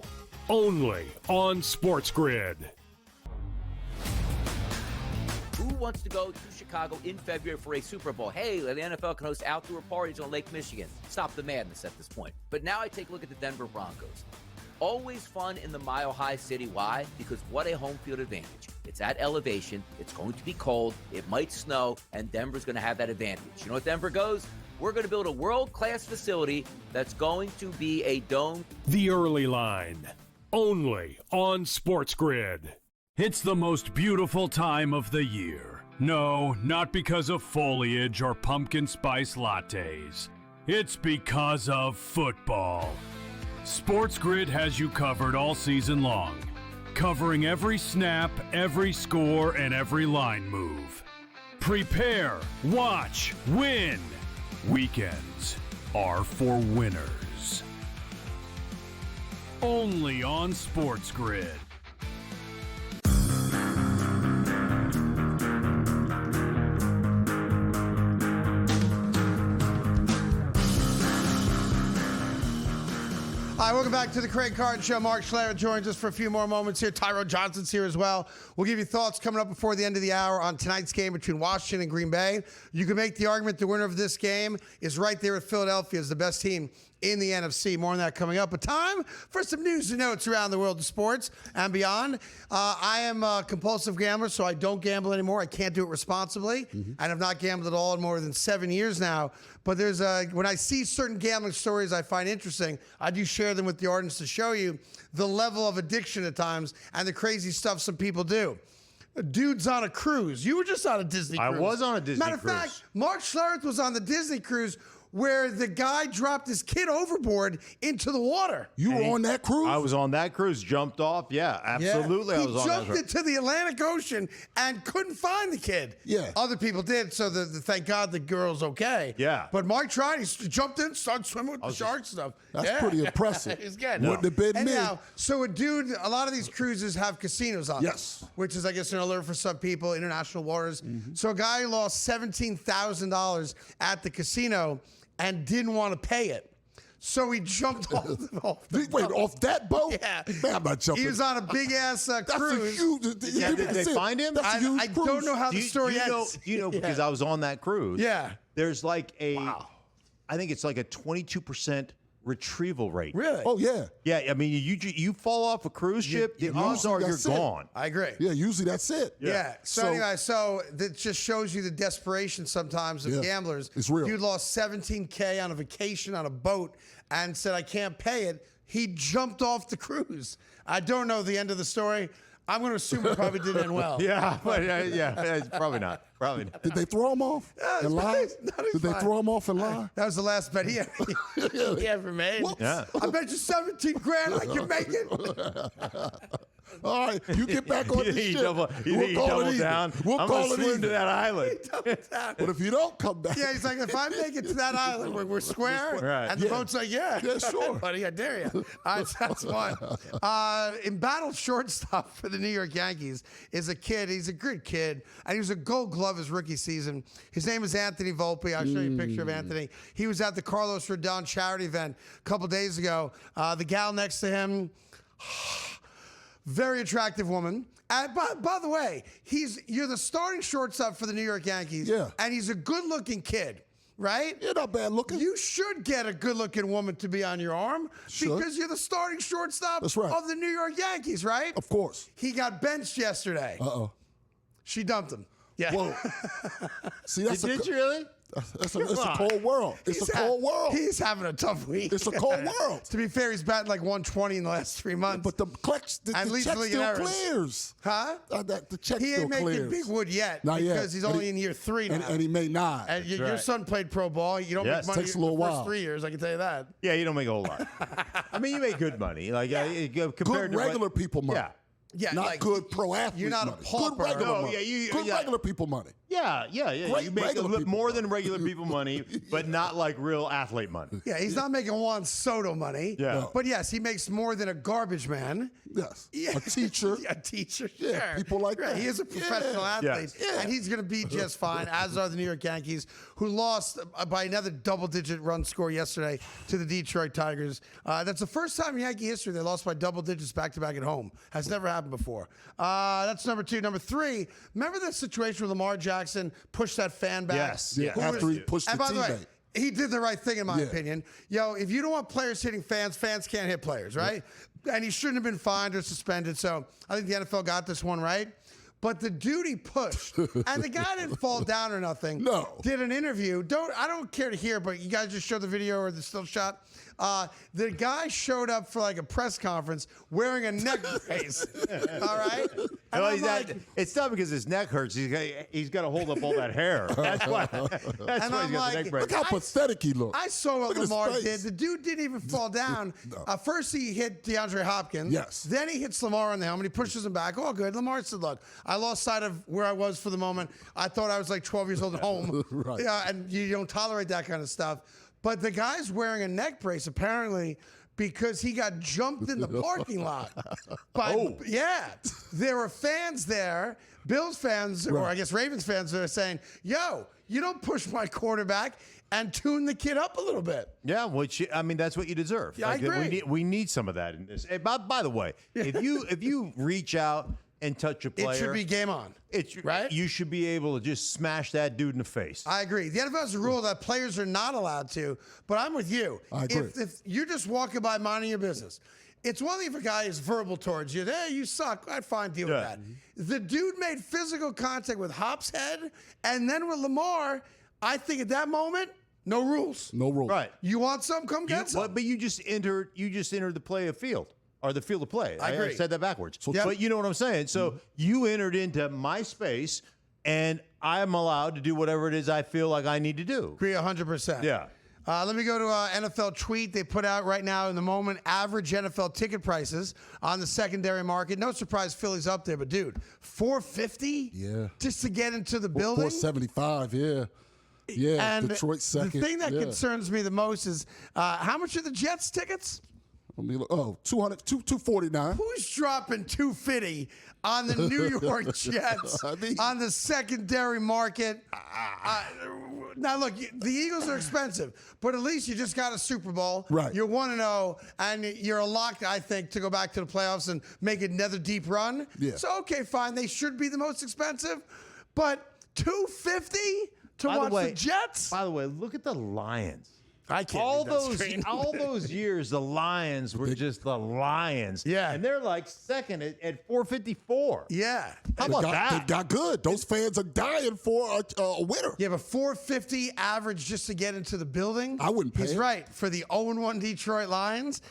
only on SportsGrid. Who wants to go to Chicago in February for a Super Bowl? Hey, the NFL can host outdoor parties on Lake Michigan. Stop the madness at this point. But now I take a look at the Denver Broncos. Always fun in the Mile High City. Why? Because what a home field advantage. It's at elevation. It's going to be cold. It might snow, and Denver's going to have that advantage. You know what Denver goes? We're going to build a world-class facility that's going to be a dome. The Early Line, only on SportsGrid. It's the most beautiful time of the year. No, not because of foliage or pumpkin spice lattes. It's because of football. SportsGrid has you covered all season long, covering every snap, every score, and every line move. Prepare, watch, win. Weekends are for winners. Only on SportsGrid. Hi, welcome back to the Craig Carton Show. Mark Schlereth joins us for a few more moments here. Tyrone Johnson's here as well. We'll give you thoughts coming up before the end of the hour on tonight's game between Washington and Green Bay. You can make the argument the winner of this game is right there with Philadelphia as the best team in the NFC. More on that coming up. But time for some news and notes around the world of sports and beyond. I am a compulsive gambler, so I don't gamble anymore. I can't do it responsibly. And I've not gambled at all in more than 7 years now. But there's when I see certain gambling stories I find interesting, I do share them with the audience to show you the level of addiction at times and the crazy stuff some people do. Dude's on a cruise. You were just on a Disney cruise. I was on a Disney cruise. Matter of fact, Mark Schlereth was on the Disney cruise where the guy dropped his kid overboard into the water. You were on that cruise? I was on that cruise, jumped off. Yeah, absolutely. Yeah. I was on that He jumped into the Atlantic Ocean and couldn't find the kid. Yeah. Other people did, so thank God the girl's okay. Yeah. But Mark tried. He jumped in, started swimming with the shark stuff. That's pretty impressive. He's good. Wouldn't have been and me. Now, so a lot of these cruises have casinos on them. Yes. Which is, I guess, an alert for some people, international waters. So a guy lost $17,000 at the casino and didn't want to pay it. So he jumped off the boat. Wait, off that boat? Yeah. Man, I'm not jumping. He was on a big-ass cruise. That's a huge... Did they find him? That's a huge I cruise. don't know how the story ends. You know, because I was on that cruise. Yeah. There's like I think it's like a 22% retrieval rate. Really? Oh, yeah. Yeah, I mean, you fall off a cruise ship, the odds are you're gone. I agree. Yeah, usually that's it. Yeah. So anyway, that just shows you the desperation sometimes of gamblers. It's real. Dude lost $17K on a vacation on a boat and said, I can't pay it. He jumped off the cruise. I don't know the end of the story. I'm going to assume it probably didn't end well. Yeah, but probably not. Probably not. Did they throw him off and lie? Did they throw him off and lie? That was the last bet he ever made. Yeah. I bet you 17 grand I can make it. All right, you get back on the ship. You double down. We'll I'm call going it to swim even. to that island. But if you don't come back. Yeah, he's like, if I make it to that island, we're square. Right. And the boat's like, yeah, sure. buddy, I dare you. All right, so that's one. Embattled shortstop for the New York Yankees is a kid. He's a good kid, and he was a Gold Glove his rookie season. His name is Anthony Volpe. I'll show you a picture of Anthony. He was at the Carlos Rodon charity event a couple days ago. The gal next to him. Very attractive woman. And by the way, you're the starting shortstop for the New York Yankees. Yeah. And he's a good-looking kid, right? You're not bad looking. You should get a good-looking woman to be on your arm because you're the starting shortstop That's right. of the New York Yankees, right? Of course. He got benched yesterday. Uh-oh. She dumped him. Yeah. Whoa. See, that's Did you really? It's a cold world. It's a cold world. He's having a tough week. It's a cold world. To be fair, he's batting like 120 in the last 3 months. But the check still clears. Huh? The check He still ain't clears. making big wood yet Not yet. because he's But only in year 3 now. And he may not. And your son played pro ball. You don't Yes. make money Takes a in the little first while. 3 years, I can tell you that. Yeah, you don't make a whole lot. I mean, you make good money. Like compared Good to regular people money. Yeah. Yeah, not like, good pro athlete you're not a money. pauper. Good regular No, money. yeah, regular people money. Yeah. Great You make regular people more money. than regular people money, but not like real athlete money. Yeah, he's not making Juan Soto money. Yeah. No. But yes, he makes more than a garbage man. Yes. Yeah. A teacher. A teacher, Yeah, sure. people like Right, that. He is a professional athlete, Yeah. and he's going to be just fine, as are the New York Yankees, who lost by another double-digit run score yesterday to the Detroit Tigers. That's the first time in Yankee history they lost by double digits back-to-back at home. Has never happened before. That's number 2. Number 3, remember that situation where Lamar Jackson pushed that fan back? Yes. Yeah, Who after was- he pushed the And by the way, teammate. he did the right thing, in my Yeah. opinion. Yo, if you don't want players hitting fans, fans can't hit players, right? And he shouldn't have been fined or suspended. So I think the NFL got this one right. But the dude he pushed, and the guy didn't fall down or nothing. No. Did an interview. I don't care to hear, but you guys just show the video or the still shot. The guy showed up for like a press conference wearing a neck brace. All right? And No, I'm like, it's not because his neck hurts. He's got to hold up all that hair. That's why. That's why I'm he's got like, the neck brace. Look how pathetic he looks. I saw what Look at his Lamar face. did. The dude didn't even fall down. No. First, he hit DeAndre Hopkins. Yes. Then he hits Lamar on the helmet. He pushes him back. All good. Lamar said, look, I lost sight of where I was for the moment. I thought I was like 12 years old at home. Right. Yeah, and you don't tolerate that kind of stuff. But the guy's wearing a neck brace, apparently, because he got jumped in the parking lot. There were fans there, Bills fans, or I guess Ravens fans, that are saying, yo, you don't push my quarterback, and tune the kid up a little bit. Yeah, which, I mean, that's what you deserve. Yeah, I agree. We need some of that in this. Hey, by the way, if you reach out and touch a player, it should be game on. Right? You should be able to just smash that dude in the face. I agree. The NFL has a rule that players are not allowed to, but I'm with you. I agree. If you're just walking by minding your business, it's one thing if a guy is verbal towards you. Hey, you suck. I'd fine deal with that. The dude made physical contact with Hop's head, and then with Lamar. I think at that moment, no rules. No rules. Right. You want some? Come get some. But you just entered the play of field. Or the field of play. I agree. I said that backwards. But you know what I'm saying. So you entered into my space, and I'm allowed to do whatever it is I feel like I need to do. Agree 100%. Yeah. Let me go to NFL tweet they put out right now in the moment. Average NFL ticket prices on the secondary market. No surprise Philly's up there, but dude, $450? Yeah. Just to get into the building? $475, yeah. Yeah, and Detroit second. The thing that concerns me the most is how much are the Jets tickets? $249. Who's dropping $250 on the New York Jets on the secondary market? Now, look, the Eagles are expensive, but at least you just got a Super Bowl. Right. You're 1-0, and you're a lock, I think, to go back to the playoffs and make another deep run. Yeah. So, okay, fine. They should be the most expensive, but $250 to watch the Jets? By the way, look at the Lions. I can't all those years, the Lions were just the Lions. Yeah. And they're like second at 454. Yeah. How about that? They got good. Those fans are dying for a winner. Yeah, but $450 average just to get into the building. I wouldn't pay He's it. right. For the 0-1 Detroit Lions,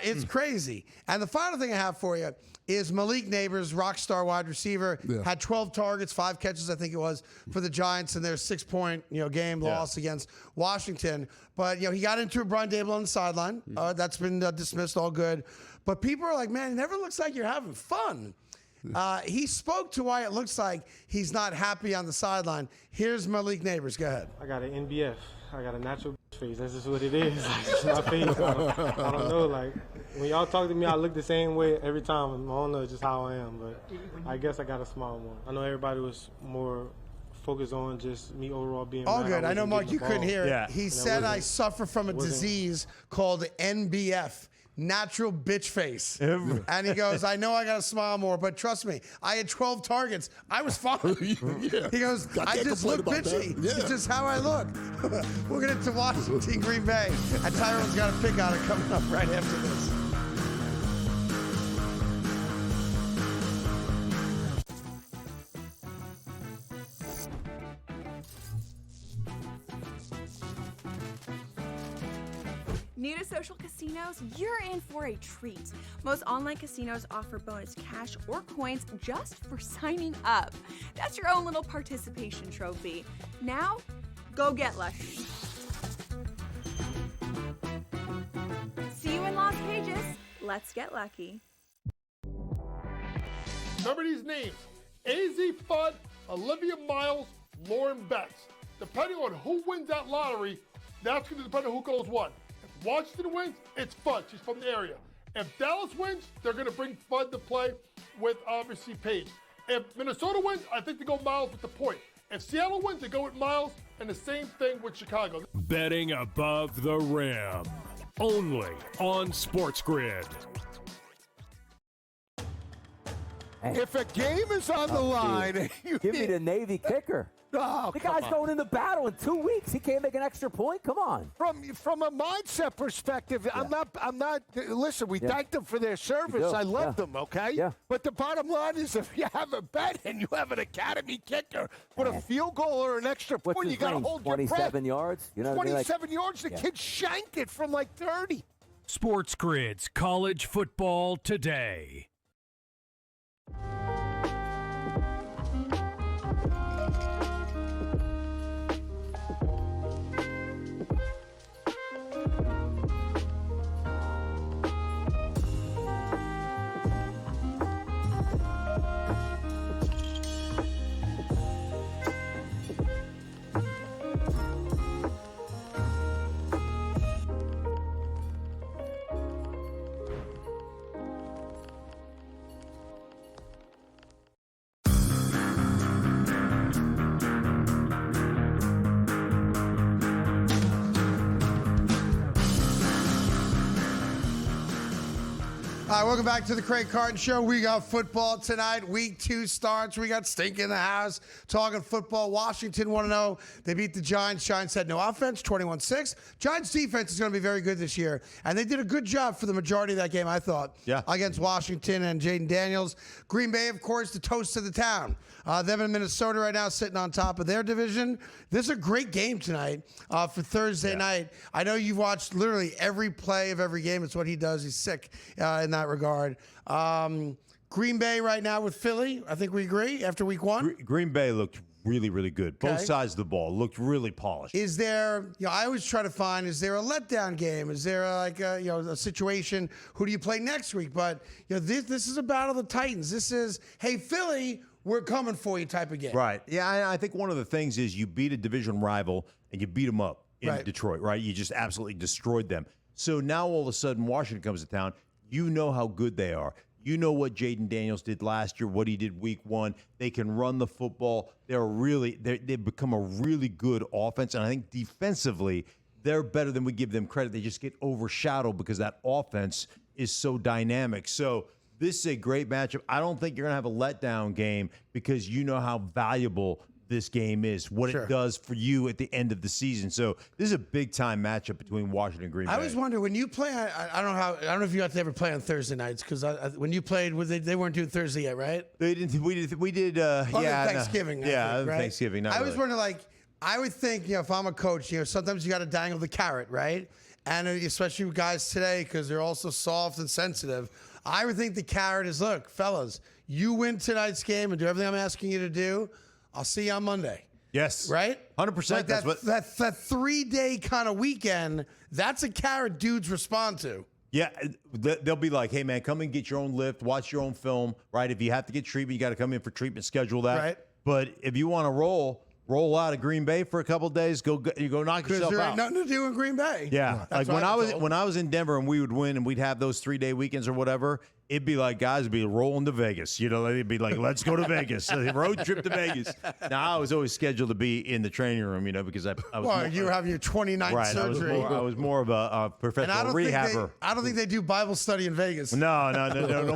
it's crazy. And the final thing I have for you is Malik Neighbors, rock star wide receiver, had 12 targets, 5 catches, I think it was, for the Giants in their 6-point game loss against Washington. But he got into a Brian Dable on the sideline. That's been dismissed, all good. But people are like, man, it never looks like you're having fun. He spoke to why it looks like he's not happy on the sideline. Here's Malik Neighbors. Go ahead. I got an NBF. I got a natural face. That's just what it is. It's my face. I don't know. Like, when y'all talk to me, I look the same way every time. I don't know just how I am, but I guess I got a smile more. I know everybody was more focused on just me overall being all mad. good. I know, Mark, you couldn't hear it. Yeah. He said I suffer from a disease called NBF. Natural bitch face. And he goes, I know I got to smile more, but trust me, I had 12 targets. I was fine. He goes, I just look bitchy. It's just how I look. We're going to Washington, Green Bay. And Tyrone's got a pick on it coming up right after this. New to social casinos? You're in for a treat. Most online casinos offer bonus cash or coins just for signing up. That's your own little participation trophy. Now, go get lucky. See you in Las Vegas. Let's get lucky. Remember these names: AZ Fudd, Olivia Miles, Lauren Betts. Depending on who wins that lottery, that's going to depend on who goes one. If Washington wins, it's Fudd. She's from the area. If Dallas wins, they're going to bring Fudd to play with, obviously, Paige. If Minnesota wins, I think they go Miles with the point. If Seattle wins, they go with Miles, and the same thing with Chicago. Betting above the rim. Only on SportsGrid. If a game is on the line, give me the Navy kicker. Oh, the guy's going into battle in 2 weeks. He can't make an extra point. Come on. From a mindset perspective, I'm not. Listen, we thank them for their service. I love them. Okay. Yeah. But the bottom line is, if you have a bet and you have an academy kicker with a field goal or an extra point, you got to hold your breath. 27 yards. 27 yards. The kid shanked it from like 30. SportsGrid's College Football Today. All right, welcome back to the Craig Carton Show. We got football tonight. Week 2 starts. We got Stink in the house talking football. Washington 1-0. They beat the Giants. Giants had no offense, 21-6. Giants defense is going to be very good this year, and they did a good job for the majority of that game, I thought, against Washington and Jaden Daniels. Green Bay, of course, the toast of the town. Them in Minnesota right now sitting on top of their division. This is a great game tonight for Thursday night. I know you've watched literally every play of every game. It's what he does. He's sick in that regard. Green Bay right now with Philly. I think we agree after week 1. Green Bay looked really, really good. Both sides of the ball looked really polished. Is there, I always try to find, is there a letdown game? Is there a situation? Who do you play next week? But this is a battle of the Titans. This is, hey, Philly, we're coming for you type of game. Right. Yeah, I think one of the things is you beat a division rival and you beat them up in Detroit, right? You just absolutely destroyed them. So now all of a sudden Washington comes to town. You know how good they are. You know what Jaden Daniels did last year, what he did week 1. They can run the football. They've become a really good offense. And I think defensively, they're better than we give them credit. They just get overshadowed because that offense is so dynamic. So this is a great matchup. I don't think you're going to have a letdown game because you know how valuable this game is, what it does for you at the end of the season. So this is a big-time matchup between Washington and Green Bay. I always wonder, when you play, I don't know if you got to ever play on Thursday nights, because when you played, they weren't doing Thursday yet, right? They didn't. We did. Thanksgiving. No. Right? Thanksgiving. I always wonder, I would think, if I'm a coach, sometimes you got to dangle the carrot, right? And especially with guys today, because they're also soft and sensitive. I would think the carrot is, look, fellas, you win tonight's game and do everything I'm asking you to do. I'll see you on Monday. Yes. Right? 100%. That's what that 3-day kind of weekend, that's a carrot dudes respond to. Yeah, they'll be like, hey, man, come and get your own lift, watch your own film, right? If you have to get treatment, you got to come in for treatment, schedule that. Right. But if you want to roll out of Green Bay for a couple of days, go knock yourself out. Because there ain't nothing to do in Green Bay. Yeah. Like when I was in Denver and we would win and we'd have those 3-day weekends or whatever, it'd be like guys would be rolling to Vegas. It'd be like, let's go to Vegas. Road trip to Vegas. Now, I was always scheduled to be in the training room, because I was Well, you have your 29th surgery. I was more of a professional rehabber. I don't think they do Bible study in Vegas. No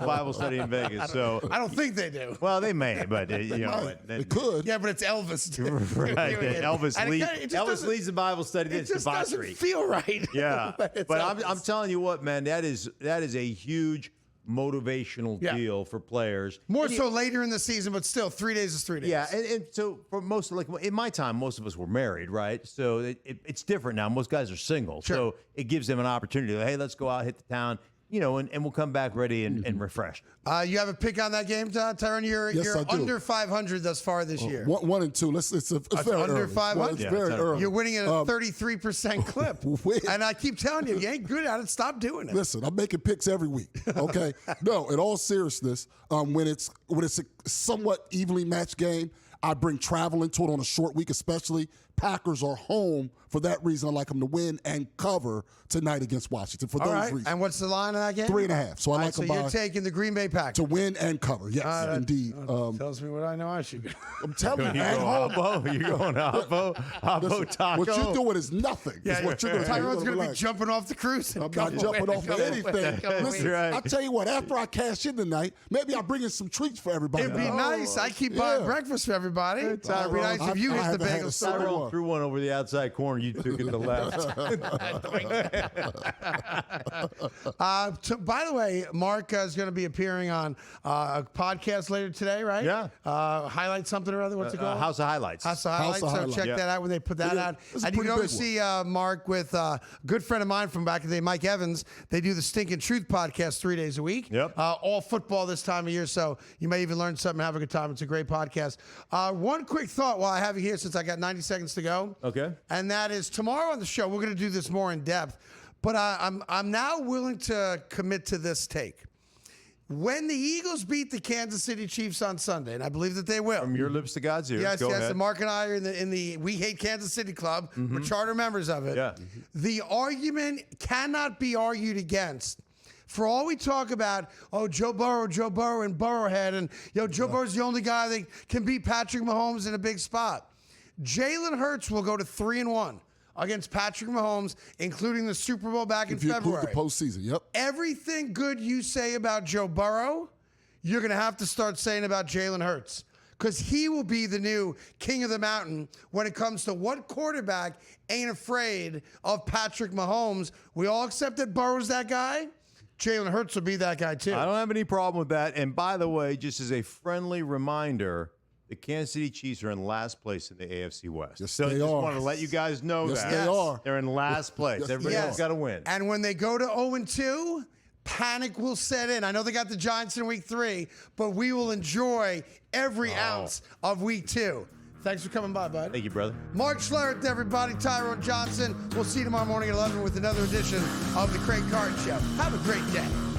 Bible study in Vegas. So I don't think they do. Well, they may, but they could. Yeah, but it's Elvis. Right. Elvis leads the Bible study. It just doesn't feel right. Yeah. But I'm telling you what, man, that is a huge motivational deal for players. More so later in the season, but still, 3 days is 3 days. Yeah, and so for most, in my time, most of us were married, right? So it's different now. Most guys are single. Sure. So it gives them an opportunity. Hey, let's go out, hit the town, and we'll come back ready and refreshed. You have a pick on that game, Tyrone? You're under 500 thus far this year. 1 and 2. It's very under early. 500. It's very early. You're winning at a 33% clip, and I keep telling you ain't good at it. Stop doing it. Listen, I'm making picks every week. Okay, no. In all seriousness, when it's a somewhat evenly matched game, I bring travel into it on a short week, especially. Packers are home. For that reason, I like them to win and cover tonight against Washington. For those reasons. And what's the line of that game? 3.5. So I like them So you're taking the Green Bay Packers to win and cover. Yes, indeed. Tells me what I know I should do. I'm telling you, man. You're going Hoppo Taco. What you're doing is nothing. Yeah, what you're doing. Tyrone's going to be jumping off the cruise. I'm not jumping off of anything. Listen, right. I'll tell you what, after I cash in tonight, maybe I'll bring in some treats for everybody. It'd be nice. I keep buying breakfast for everybody. It'd be nice if you hit the bagel store. Tyrone threw one over the outside corner. You took it to the left. By the way, Mark is going to be appearing on a podcast later today, right? Yeah. Highlight something or other. What's it called? House of Highlights. House of Highlights. Check that out when they put that out. And you can go see Mark with a good friend of mine from back in the day, Mike Evans. They do the Stinking Truth podcast 3 days a week. Yep. All football this time of year, so you may even learn something and have a good time. It's a great podcast. One quick thought while I have you here, since I got 90 seconds to go. Okay. And that is tomorrow on the show, we're going to do this more in depth, but I'm now willing to commit to this take. When the Eagles beat the Kansas City Chiefs on Sunday, and I believe that they will. From your lips to God's ears. Yes, Go ahead. And Mark and I are in the We Hate Kansas City Club. We're charter members of it. Yeah. The argument cannot be argued against. For all we talk about, Joe Burrow and Burrowhead, and Joe Burrow's the only guy that can beat Patrick Mahomes in a big spot. Jalen Hurts will go to 3-1 against Patrick Mahomes, including the Super Bowl back in February. If you include the postseason, yep. Everything good you say about Joe Burrow, you're going to have to start saying about Jalen Hurts, because he will be the new king of the mountain when it comes to what quarterback ain't afraid of Patrick Mahomes. We all accept that Burrow's that guy. Jalen Hurts will be that guy, too. I don't have any problem with that. And by the way, just as a friendly reminder, the Kansas City Chiefs are in last place in the AFC West. Yes, so I just want to let you guys know that. They are. They're in last place. Everybody else got to win. And when they go to 0-2, panic will set in. I know they got the Giants in week 3, but we will enjoy every ounce of week 2. Thanks for coming by, bud. Thank you, brother. Mark Schlereth, everybody. Tyrone Johnson. We'll see you tomorrow morning at 11 with another edition of the Craig Carton Show. Have a great day.